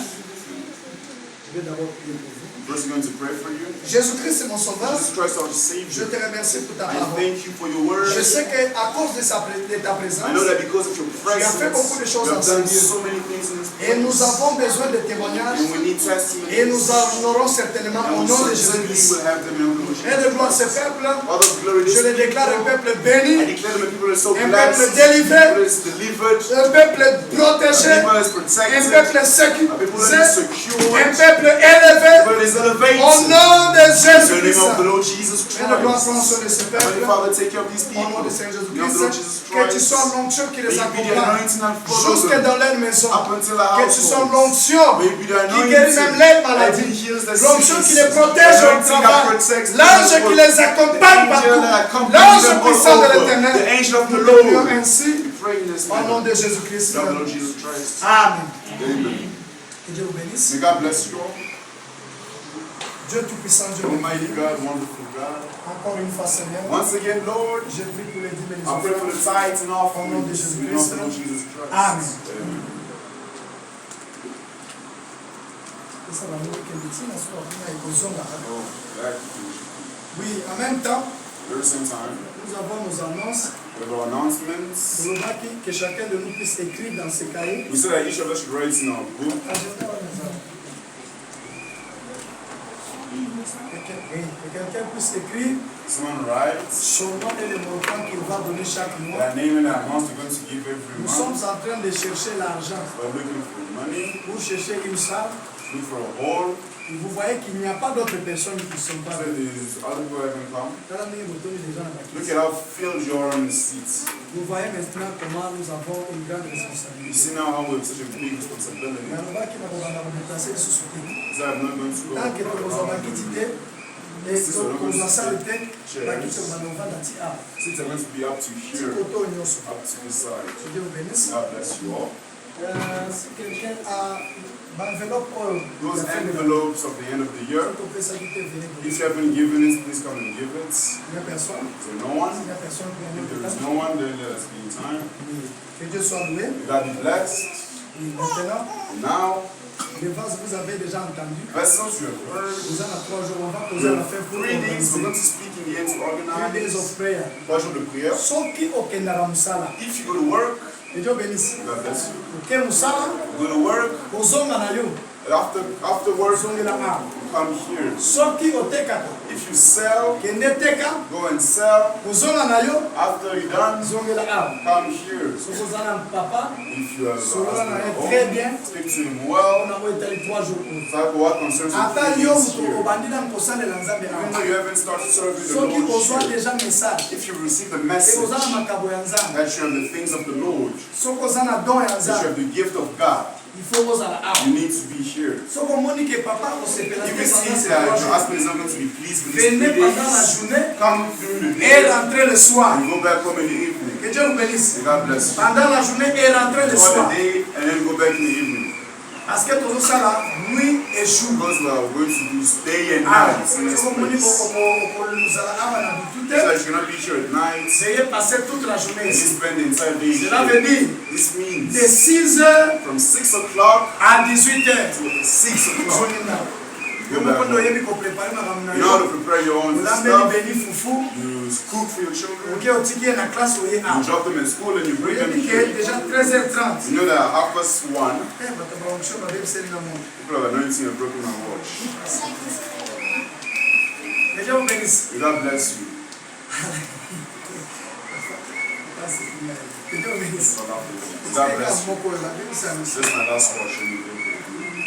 Je vais d'abord prier pour vous. First, we're going to pray for you. Jésus-Christ est mon sauveur. Jesus Christ, our Je Savior. te remercie pour ta I parole. thank you for your word. Je sais qu'à cause de ta présence, I know that because of your presence, fait beaucoup de choses you have done ensemble. so many things in this et nous place. avons besoin de témoignages, And we need testimonies. et nous en aurons certainement And au we nom de certainly Jésus-Christ. will have them in the name of Et Jesus. de gloire ce peuple, Father of glory, je this le déclare un people, peuple I béni, declare them a people that are so un blessed, peuple délivré, people that is delivered, un peuple a protégé, people that is un protected, peuple a people that is sécurisé, secured, un a peuple élevé, people that is elevated. au nom de In the name Jésus-Christ. of the Lord Jesus Et de gloire prends Christ. soin de ce Heavenly peuple. Father, take care of these Au people. nom de In Seigneur the name of the Lord Jésus-Christ, Jesus que tu sois Christ. l'onction qui May les you be the accompagne anointing and follow jusque them dans leur maison. up until our Que tu sois households. l'onction May you be the qui guérit même les anointing that maladies. heals the L'onction qui les sickness. protège au Anointing that travail. protects L'ange them. qui les accompagne The angel partout. that accompanies L'ange them all puissant de over. l'éternel. The angel of the Nous prions Lord. ainsi We pray in this au nom manner. de Jésus-Christ. In the name of the Lord Jesus Christ. Amen. Amen. Que Dieu vous bénisse. May God bless you all. Dieu Tout-Puissant, Dieu Almighty God, wonderful God. encore une fois, Seigneur, Once again, Lord, je prie pour les 10 I pray for the bénédictions. tithes and offerings. Au nom de In the name of Jésus-Christ. the Lord Jesus Christ. Amen. Amen. Et ça va nous dire que le petit, la soirée, il y a une zone là. Oh, back to Oui, en même temps, the same time. nous avons nos annonces. We have our announcements. Nous voulons que chacun de nous puisse écrire dans ses cahiers. We said that each of us should write in our book. Que quelqu'un puisse écrire Someone writes son nom et le montant qu'il va donner chaque mois. their name and the amount they're going to give every Nous sommes month. en train de chercher l'argent We're looking for money, pour chercher une salle. look for a hall. Et vous voyez qu'il n'y a pas d'autres personnes qui ne sont pas So venues. these other people haven't come. Dans la nuit, vous donnez des gens à la Look question. at how filled you are in the seats. Vous voyez maintenant comment nous avons une grande You responsabilité. see now how we have such a big responsibility. Mais on va qu'il va vous déplacer sous ce pays. So I'm not going to go. Tant que nous avons quitté, et Si, nous avons la salle de tête, Chairs. la quitte, on va dans la Seats are going to be up to here, Koto Nyoso. up to this side. Que Dieu vous bénisse. God bless you all. Si quelqu'un a l'enveloppe Those envelopes of the end of the year, if you haven't given it, please come and give it. Is il n'y a personne. there no one? Il n'y a personne qui If there a is no one, then let us be in time. Que Dieu soit loué. May God be blessed. Oui, maintenant, And now, Les vases, vous avez déjà entendu. Vessels you have heard. Vous en avez 3 jours, on va We poser la have fin pour 3 days. We're organiser. going to speak in the end to 3 days organize. of prayer. 3 jours de prière. Soki okendaka musala. If you go to work, Et Dieu bénisse. God bless you. Oke musala, Go to work. ozonga na yo. After work, Ozongela awa. come here. Soki otekaka, If you sell, kende teka, go and sell. ozonga na yo, After you're done, zongela awa. come here. Soki oza na papa, If you have a solola na ye husband très at home, bien. speak to him well. On a etali 3 jours. Talk about what concerns Ata you yo here. moto obandi na kosalela nzambe Even awa. though you haven't started serving the Soki Lord ozwa here, déjà message, if you receive the et message oza na makabo ya nzambe, that you have the things of the Lord, soki oza na don ya that you nzambe, have the gift of God, il faut ozala awa. you need to be here. Soki omoni ke papa osepela If te you see pendant ces that 3 your jours, husband is not going to be pleased with these 3 venez pendant la days, journée come through the et day rentrez le soir. and go back home in the evening. Que Dieu vous bénisse. God bless you. Pendant la journée et rentrez le Go soir. the day and then go back in the evening. Parce que tout ça là, nuit et jour. Because we are going to do day and Ah, night in this soki omoni place. So okozala awa na bitu te, that you cannot be here at night veuillez passer toute la journée and you ici. spend the entire day Cela veut here. dire This de means 6 heures from 6 o'clock à 18 heures. to 6 o'clock. Yo moko ndo oyebi koprepare makambo na You know how to yo. prepare your own Olambeli stuff. beni fufu, You cook for your children. oke otiki ye na classe oye You awa. drop them in school and you bring them Oyebi ke here. déjà 13h30. You know that at 1:30, Bato baongisho babebiseli na moto. people have anointing and broken my watch. Que Dieu vous bénisse. May God bless you. Que Dieu vous bénisse. God bless you. Moko babebisa miso. This is my last watch. And you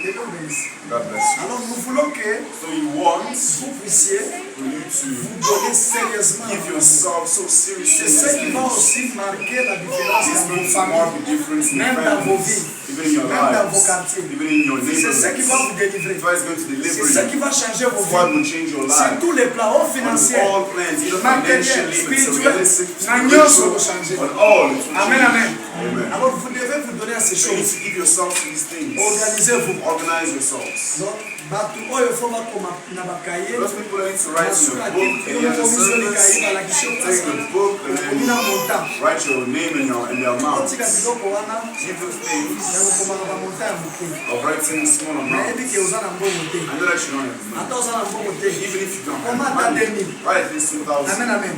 Que Dieu vous bénisse. God bless you. Alors nous voulons que So you want vous puissiez for you to donner sérieusement. give yourself so seriously. C'est ce qui va aussi marquer la différence This dans vos means to mark familles, a difference in même dans vos families, vies, even in your même dans vos lives, quartiers. even in your C'est ce qui va neighborhoods. vous délivrer. God is going to deliver C'est ce qui you. va changer vos God vies. will change your Sur life. tous les plans, hauts On financiers, all plans, either matériels, financially, spirituels, materialistic, na nyonso spiritual, vous changer. on all it will Amen, change. amen. Amen. Alors vous devez vous donner à ces So you need choses. to give yourself to these things. Organisez-vous. Organize yourselves. Donc, bato oyo faut bakoma na bakaye, Those people that need to write in basuka a book te and you have the komisio likayi service, balakisi yo take the book and okomi na then montant. write your name in their mouth. Otika biloko wana Give those things ya kokomaka bamontant ya moke. of writing small nayebi amounts. ke oza na mbongo te. I know that you don't have money. Ata oza na mbongo te. Even if you don't Koma have ata money, 2000. write at least 2,000. Amen, amen.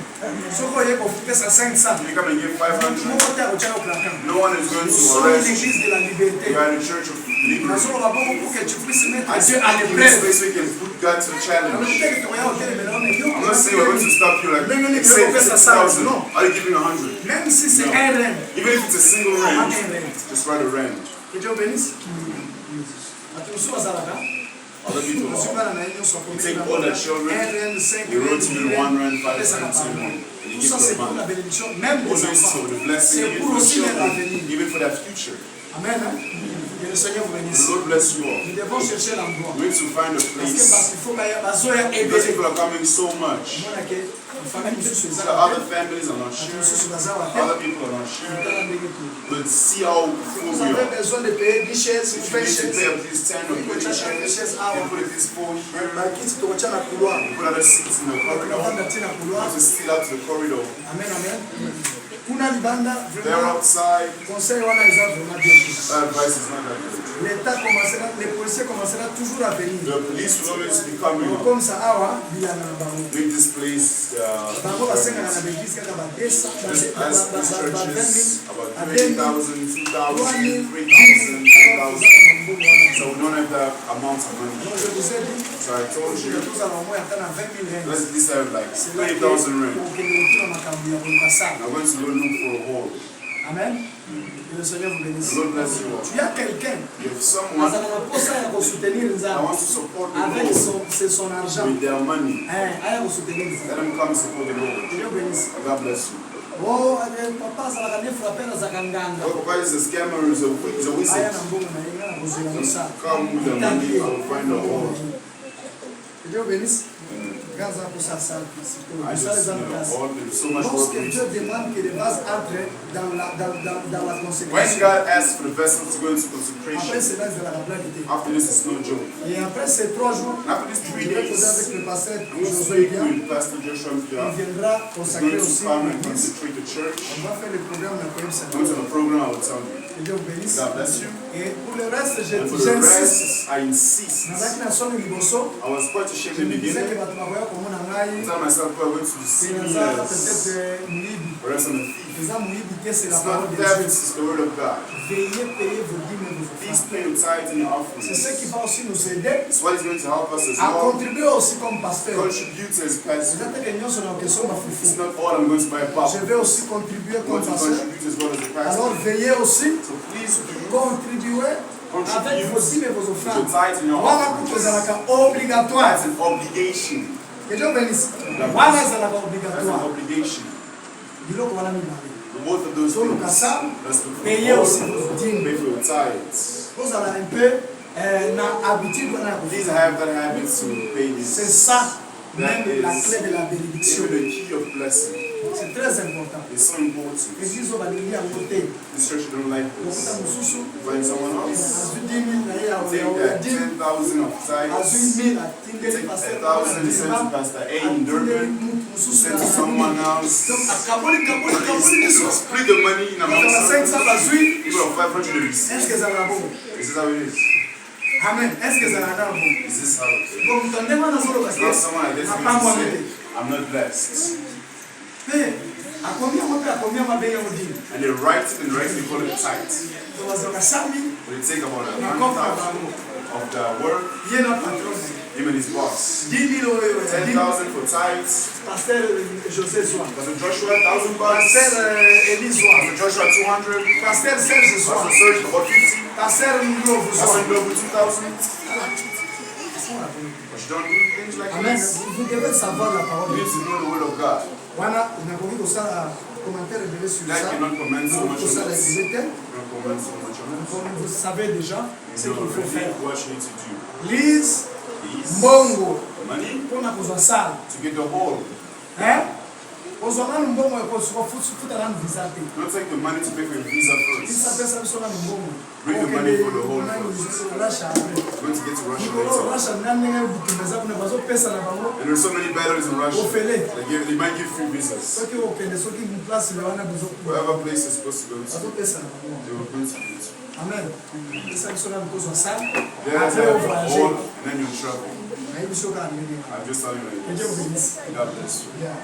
Soki oye kofukesa 500. If you come and give 500, moko te akotyaka plankan. no one is going Nous to sommes arrest you. l'église de la liberté. You are the church of liberty. Nazoloba bongo pour que tu puisses mettre I Dieu said, à in this l'épreuve. place we can put God to the challenge. I'm not saying we're going to Même stop you like say 6,000. Are you giving 100? si c'est No. un rêve, Even if it's a single pas range, un rêve. just write a range. Que Dieu bénisse. Attention à Zalaka. Other people Je suis pas dans la réunion sur you take all the children, you wrote to me 1 rand, 5 rand, 2 rand, and you Tout give ça, c'est them pour la money. bénédiction, même All des this enfants. for the blessing, C'est even pour for the aussi leur children, avenir. even for their future. Amen. Hein? Que le Seigneur vous The bénisse. Lord bless you all. Nous devons chercher l'endroit. We need to find a Parce que place. il faut qu'il y ait bazoya Because ébélé. people are coming so much. Mona ke, famille de ceux So other families are not sure. Other people are not sure. But see how full Vous we avez are. besoin de payer 10 chaises, If 20 you need to pay chaises. up these 10 or 20 chairs, you put this 4 here, Bakiti tokotia na couloir. you put other seats in the corridor, Tunapanda tina couloir. to steal out to the corridor. Amen, amen. Kuna libanda, They're vraiment, outside. conseil wana eza vraiment bien. That advice is not that good. L'État commencera, les policiers commenceront toujours à venir. The police will always be coming up. Comme ça, awa, bilana na bango. Make this place Bango basenga na l'église kaka ba 200, as these churches, about à 20,000, 2,000, 3,000, 2,000. So we don't have that amount of money. Donc je vous ai dit, So I told you, nous allons au moins atteindre 20 000 rand. let's at least have like C'est là que 20,000 rand. pour que nous retournions à Makambi, à Bolkassa. I'm going to go look for a hall. Amen. Que le Seigneur vous bénisse. The Lord bless you all. Tu as quelqu'un If someone azala na posa ya kosoutenir that nzambe wants to support the avec Lord son argent, with their money, aya kosoutenir let nzambe. them come support the Que Lord. Dieu bénisse. God bless you. Oh, papa azalaka ne frappe azalaka nganga. Your papa is a scammer, is a Aya wizard. na mbongo na ye nga na kozela mosala. Come with the money, I will find a hall. Que Dieu bénisse. Gaza pour sa salle. I Ça just, les embrasse. all there's so much work. Lorsque Dieu demande que les vases entrent dans la When consécration, God asks for the vessel to go into après consecration, cela, c'est la rapidité. after this is no joke. Et après ces 3 jours, After these 3 je vais causer days, avec le pasteur we'll Josué speak Bia. with Pastor Joshua Il Mpia. viendra He's consacrer going aussi to come and l'église. consecrate the church. On va faire le programme de la Koyeb Going to the program, I will tell you. Que Que Dieu vous bénisse. God bless you. Et pour le reste, And for the j'insiste. rest, I insist. I was quite ashamed in the beginning. I tell myself, God, going to see me as perhaps I'm a thief. It's not theft, it's the word of God. Please pay your tithes and your offerings. It's what is going to help us as well. Contribute as pastor. It's not all I'm going to buy a pop. I'm going to contribute as well as a pastor. Alors veillez aussi, So please contribuez avec vos dîmes et vos your offrandes. tithes and your Voilà offerings. pourquoi c'est obligatoire. That's an obligation. Que Dieu bénisse. Voilà c'est That's an obligatoire. obligation. Biloko wana mibale. Both of those Solo things. kasa, That's the payez aussi vos pay dîmes. for your tithes. Vous avez un peu na habitude wana. Please have that habit to pay C'est this. ça That même la is clé de la bénédiction. even the key of blessing. C'est très important. It's so important. L'église va venir à côté. This church don't like Lokuta this. mususu. Find someone else. Azu 10 000 na ya Take ya that 10. 10,000 of Azu tithes. 1000 atinde Take pasteur. 1,000 and send to Pastor A in Durban. Send to someone else. Kabuli biso. Split the money in amongst Kama 500 circles. bazui. People of 500 of this. Est-ce que ça va bon? This is how it is. Amen. Est-ce que ça va bon? This is how it is. Bon, mtandema na solo It's not someone like this Na who pamwa say, mele. I'm not blessed. Eh, akomia mabe ya odini. And they write it and write it, they call it tithe. So wazoka sami But they take about na 1,000 kofa bango. of the work, Ye na patron. him and his boss. 10 000 euro. 10,000 for tithes. Pasteur José Soa. Pastor Joshua, 1,000 bucks. Pasteur Eli Soa. Pastor Joshua, 200. Pasteur Serge Soa. Pastor Serge, about 50. Pasteur Ndlovu Pastor Soa. Global, 2,000. But you don't do things like Amen. this. Vous devez savoir la parole You de need Dieu. to know the word of God. Wana unakoki kosala commentaire révélé sur That ça. cannot comment so much on Kosala this. exécuté. Cannot comment so much on this. Comme vous savez déjà ce You qu'il know faut faire. already what you need to do. Lise Please, mbongo money mpona kozwa sala. to get the whole. Kozwa nanu mbongo kofuta nanu visa te. Don't take the money to pay for your visa Isa first. pesa biso nanu mbongo. Bring the money for the whole Nanu first. Russia. You're going to get to Russia Nikolo later. Russia nani ndenge bitumeza kuna bazopesa na bango. And there's so many battles in Russia. Ofele. They might give free visas. Soki okende soki place le wana Whatever place you're supposed to go to, bazopesa na bango. they will contribute. Amen. Isa biso nanu kozwa sala. Then I Après have au the voyager. whole, and then you'll travel. Na hivi sio kama nini. I'm just telling you Que like Dieu vous this. bénisse. God bless you. Bien.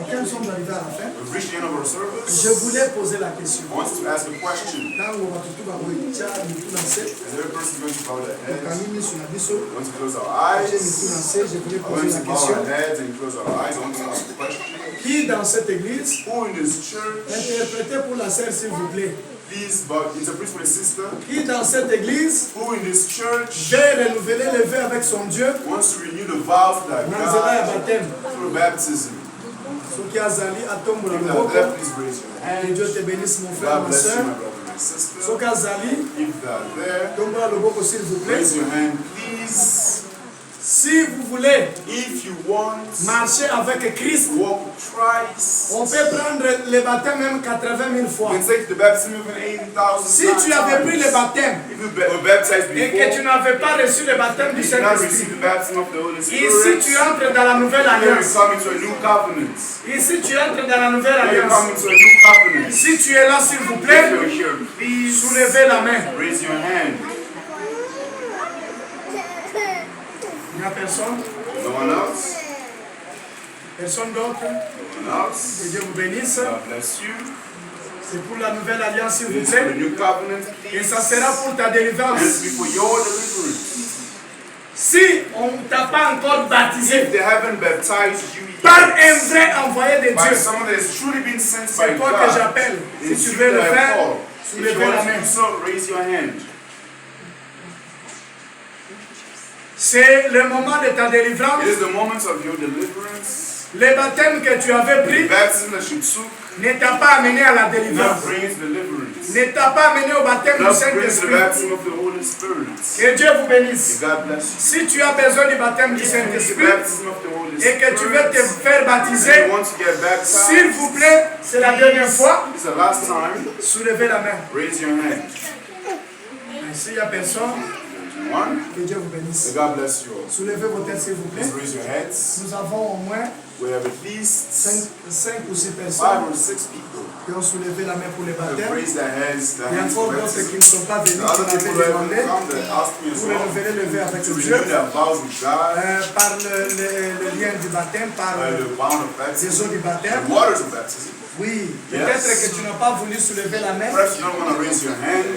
Ok, nous sommes arrivés à la fin. We've reached the end of our Je service. voulais poser la question. I want you to ask a question. Ntango batutuka koyitya mitu na se, As every person is going to bow their heads, tokangi miso na biso, we want to close our j'ai eyes. mitu na se, je voulais I want poser to la bow question. our heads and close our eyes. I want to ask a question. Qui dans cette église, Who in this church, interprétez pour la sœur s'il vous plaît, please, but interpret for the sister. qui dans cette église Who in this church veut renouveler le vœu avec son Dieu, wants to renew the vows that na nzela ya God baptême. through baptism? Soki azali atombola If that loboko, there, please raise your hand. que Dieu te bénisse mon frère, God ma bless you, sœur. my brother and my sister. Soki azali, If that there, tombola loboko s'il vous plaît. raise your hand, please. Si vous voulez If you want marcher avec Christ, to walk with Christ, on peut prendre le baptême même 80 000 fois. you can take the baptism even 80,000 Si tu avais pris le times. baptême If you were baptized et que tu before, n'avais pas reçu le baptême du you did not Saint-Esprit, receive the baptism of the Holy Spirit. ici tu entres dans la nouvelle Here you alliance. come into a new covenant. Ici tu entres dans la nouvelle Here you alliance. come into a new covenant. Si tu es là, s'il vous If plaît, you're here, please soulevez la main. raise your hand. Il n'y a personne? No one else? Personne d'autre? No one else? Que Dieu vous bénisse. God bless you. C'est pour la nouvelle alliance, s'il vous This is for the plaît. new covenant. Et ça sera pour ta délivrance. And it's for your deliverance. Si on ne t'a pas encore baptisé If they haven't baptized you par un yet, vrai envoyé de by Dieu, someone that has truly been sent by c'est toi que God, j'appelle. Si it's tu you veux le that I faire, call. If you soulevez la want to main. do so, raise your hand. C'est le moment de ta délivrance. It is the moment of your deliverance. Le baptême que tu avais The pris baptism that you took ne t'a pas amené à la did not délivrance. bring you to deliverance. Ne t'a pas amené au baptême Did du not bring you to the Saint-Esprit. baptism of the Holy Spirit. Que Dieu vous bénisse. May God bless you. Si tu as besoin du baptême du If you need the Saint-Esprit baptism of the Holy et que tu veux te Spirit, faire and baptiser, you want to get s'il baptized, vous plaît, c'est la dernière fois, it's the last time, soulevez la main. raise your hand. Et s'il n'y a personne, One, que Dieu vous bénisse. may God bless you all. Soulevez vos têtes, s'il vous plaît. Please raise your heads. Nous avons au moins We have at least 5 ou 6 5 personnes or 6 people qui ont soulevé la main pour les They baptêmes. raised their hands Il y a encore for d'autres baptism. qui ne sont pas venus, The qui other people m'avaient that demandé have come that asked me as pour well renouveler le vœu avec to Dieu. renew their vows with God Par le lien du baptême, par by the bond of les baptism, eaux du baptême. the waters of baptism. Oui, Yes. peut-être que tu n'as pas voulu soulever la main Perhaps you don't want to raise your hand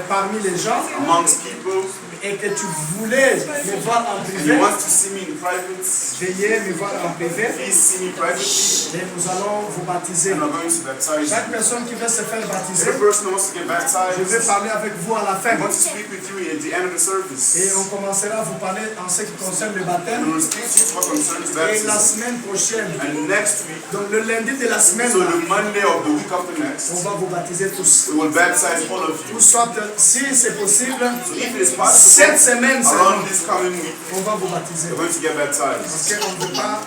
parmi les gens amongst people et que tu voulais me voir en and privé, you want to see me in private. veillez me voir en privé Please see me privately et nous allons vous baptiser. and I'm going to baptize Chaque you. personne qui veut se faire baptiser, Every person who wants to get je vais baptized, parler avec vous à la fin. I want to speak with you at the end of the Et service. on commencera à vous parler en ce qui concerne le And baptême. we'll speak to you what concerns Et la baptism. semaine prochaine, And next week, donc le lundi de la semaine, so the Monday of the week after on next, va vous baptiser tous. we will baptize all of you. Ou soit, si c'est possible, So if it is cette possible, semaine seulement, around this coming week, on va vous baptiser. we're going to get baptized. Parce qu'on ne veut pas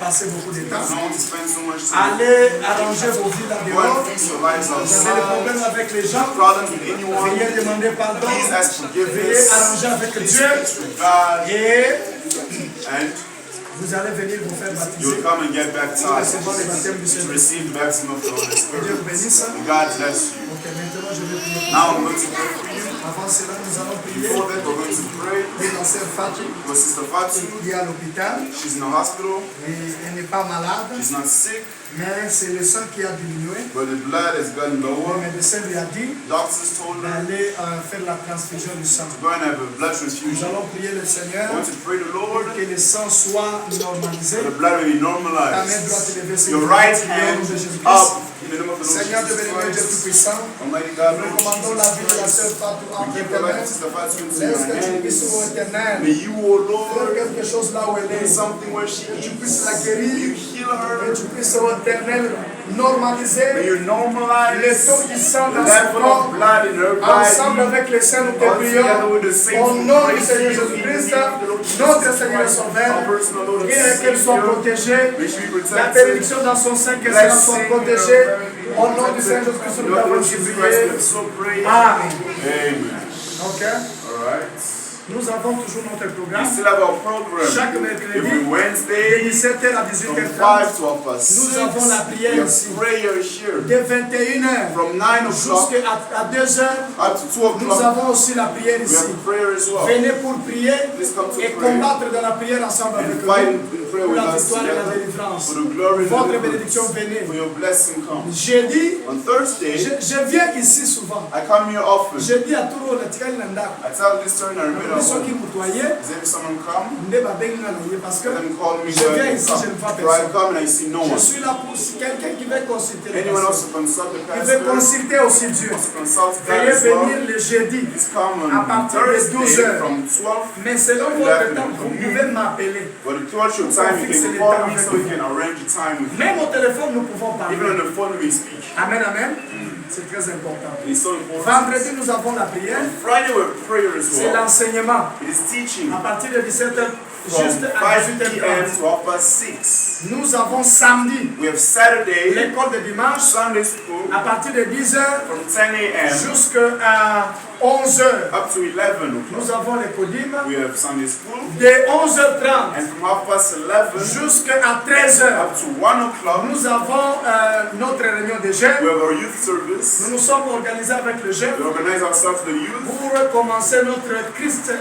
passer beaucoup de I temps. don't want to spend so much time. Allez arranger vos vies là Go dehors. and fix your lives Vous avez des outside. problèmes avec les gens. Problems with anyone, Veuillez demander pardon. please ask Veuillez forgiveness. arranger avec Please Dieu. speak with God, Et and vous allez venir vous faire baptiser. you'll come and get Pour baptized recevoir le baptême du to Seigneur. receive the baptism of the Holy Dieu Spirit. vous bénisse. And God bless you. Ok, maintenant je vais prier. Now I'm going to pray for you. Avant cela, nous allons prier Before that, we're going to pray pour la sœur Fatou for Sister Fatu. qui est à l'hôpital. She's in the hospital. Et elle n'est pas malade, She's not sick, mais c'est le sang qui a diminué. but the blood has gotten Le lower. médecin lui a dit Doctors told her d'aller faire la transfusion du sang. to go and have a blood Nous transfusion. allons prier le Seigneur I want to pray the Lord que le sang soit normalisé. that the blood will be Ta main normalized. droite élevée, c'est Your le right nom hand de Jésus-Christ. up in the name of the Lord Seigneur de Jesus bénémoine, Dieu Christ. Tout-Puissant, Almighty God, nous Lord recommandons la vie de la sœur Jesus, Fatou we entre give tes the life mains. of Sister Fatu into your Laisse que tu puisses, ô hands. Éternel, May you, O faire Lord, quelque chose là où elle do est. something where she Que tu is. puisses la May guérir. you heal her. Que tu puisses, ô Éternel, May normaliser you le normalize taux du sang the dans son level corps. of blood in her Ensemble body. avec les saints, nous te All together prions. with the saints, Au we nom du praise Seigneur you in the Jésus-Christ, name of the Lord Jesus notre Seigneur et Christ, Sauveur, our personal Lord and et qu'elle soit Savior. protégée. May she be La protected. bénédiction dans son sein, que cela soit protégé. Au nom du Seigneur Jésus-Christ, nous Lord l'avons Jesus Christ, we prié. have so prayed. Amen. Amen. Ok. All right. Nous avons toujours notre We programme. still have our program Chaque every mercredi, de Wednesday 17h à from 18h30. 5 to half past Nous 6. avons la prière We have ici. prayer here De 21h from 9 o'clock jusqu'à 2h, up to 2 nous o'clock. avons aussi la prière We ici. have prayer as well. Venez pour prier Please come to et pray combattre dans la prière ensemble avec and nous fight in prayer pour with la us victoire et la together délivrance. for the glory and Votre deliverance. bénédiction, venez. For your blessing come. Jeudi, On Thursday, je viens ici souvent. I come here often. Je dis à tout le monde, I tell this turn I remember ceux qui me voyaient, is every someone come, parce que let them call me je when viens they ici, come. je ne vois For I personne. come and I see no Je one. suis là pour quelqu'un qui veut consulter le Anyone else pasteur. to consult the Qui veut pastor, consulter aussi Dieu. wants to consult God Veuillez as well. venir le jeudi. Please come à on partir de 12 Thursday heures. from 12. Mais selon votre temps, vous pouvez m'appeler. But towards your time, you can call me so we can arrange a time with you. Même au téléphone, nous pouvons Even on parler. the phone, we speak. Amen, amen. C'est très important. It's so important. Vendredi, nous avons la prière. Friday, we have prayer as C'est well. l'enseignement. It is teaching À partir de 17h, from juste à 5 p.m. 18h30. to half past 6. Nous avons samedi, We have Saturday, l'école de dimanche, Sunday school, à partir de 10h from 10 a.m. jusqu'à 11h. up to 11 o'clock. Nous avons les podiums We have Sunday school. de 11h30 And from half past 11 jusqu'à 13h. up to 1 o'clock, Nous avons notre réunion de we jeunes. have our youth service. Nous nous sommes organisés avec le jeune We organize ourselves, the youth, pour commencer notre Christ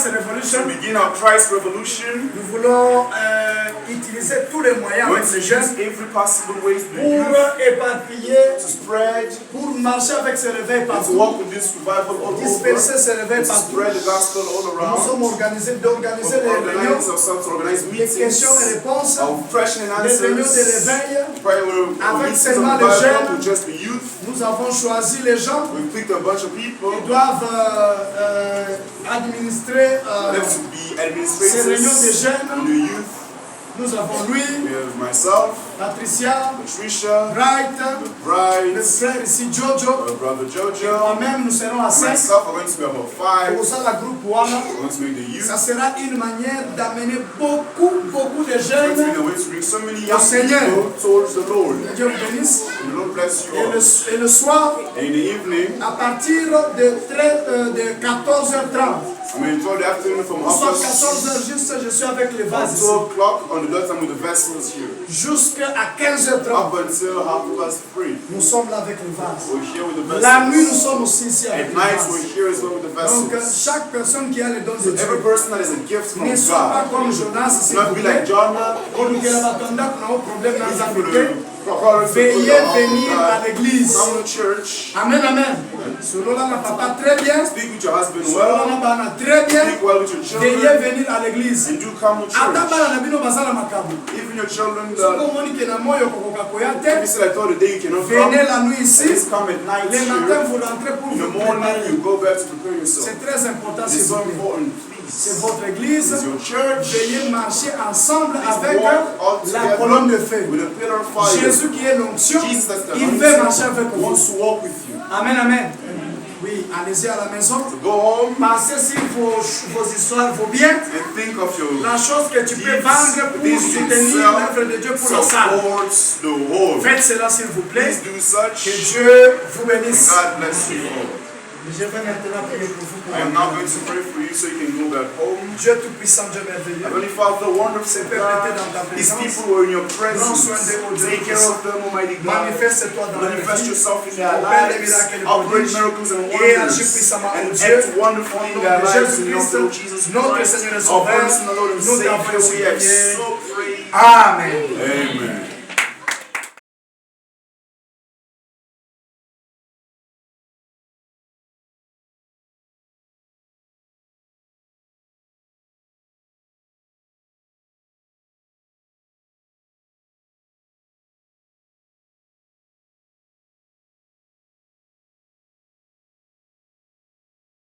Revolution. to begin our Christ Revolution. Nous voulons utiliser tous les moyens We're avec going to les use jeunes every possible way to the pour youth éparpiller, to spread, pour marcher avec ce réveil and to partout, walk with this revival all over, disperser ce réveil and to partout. spread the gospel all Nous around. sommes organisés d'organiser We les réunions, organize ourselves to organize les questions et meetings, réponses, our question and les réunions de answers. réveil. Pray with Avec meetings seulement of les Bible jeunes. with just the youth. Nous avons choisi les gens We picked a bunch of people. qui doivent administrer Them to be ces réunions de administrators jeunes. in the youth. Nous avons lui, We have myself, Patricia, Patricia, Bright, the le brides, frère ici Jojo. our brother Et Jojo, moi-même, nous serons à 5. myself are going to be about 5. Pour ça, la groupe One, We're going to make the youth. ça sera une manière d'amener beaucoup de It's jeunes. going to be a way to bring so many young Seigneur. people towards the Lord. Que Dieu vous bénisse. And the Lord bless you Et all. le soir, And in the evening, à partir de 14h30, I mean, 12 the afternoon from Soit half 14 heures juste, je suis avec les vases ici. 12 o'clock on the dot time with the vessels here. Jusqu'à 15h30, Up until 3:30. nous sommes là avec les vases. We're here with the La nuit, nous vessels. sommes aussi ici avec At les night vases. we're here as well with the Donc, vessels. chaque personne qui a le don de So every Dieu, person that is a gift from ne soit pas God. comme Jonas, Do s'il not vous be plaît. like Jonah. Olukela batanda kuna un problème dans Easy les for Africains. the prophets to Veuillez put the venir arm of à God. l'église. Come to church. Amen, amen. Selon la papa très bien. Speak with your husband Selon well. la bana très bien. Speak well with your Veuillez children. venir à l'église. And do come to Ata church. bana na bino bazala makabu. Even your children Soko that moni ke na moyo kokoka koya if te. you said I thought the day you cannot Venez come, la nuit ici. please come at night Le matin, here. vous rentrez pour In the vous morning préparer. you go back to prepare yourself. C'est très important, It's s'il so vous plaît. important. C'est Please. votre église. It's your church. Veuillez marcher ensemble Please avec walk all la together colonne de feu. with a pillar of fire. Jésus qui est l'onction, Jesus, that's the il veut marcher anointing, avec vous. wants to walk with you. Amen, amen. Oui, allez-y à la maison. So go home Pensez sur vos histoires, vos biens. and think of your La chose que tu peux deeds, vendre pour things you soutenir sell, l'œuvre de Dieu pour la salle. supports the whole. Faites cela s'il vous plaît. Please do such. Que Dieu vous bénisse. God bless you all. Je vais maintenant prier pour vous. I am now going to pray for you so you can go back home. Dieu Tout-Puissant, Dieu merveilleux. Heavenly Father, wonderful God, these people who are in your presence, take care of them, Almighty God. Manifeste-toi dans leur Manifest vie. yourself in their Opère des lives, miracles et operate prodiges. miracles and Et agis wonders, puissamment, and oh Dieu. act wonderfully in Au nom their de lives in the Jésus-Christ, name of Jesus notre Christ, Seigneur et our Sauveur, Lord and Lord and nous t'avons Savior, we have supplié. so prayed. Amen. Amen.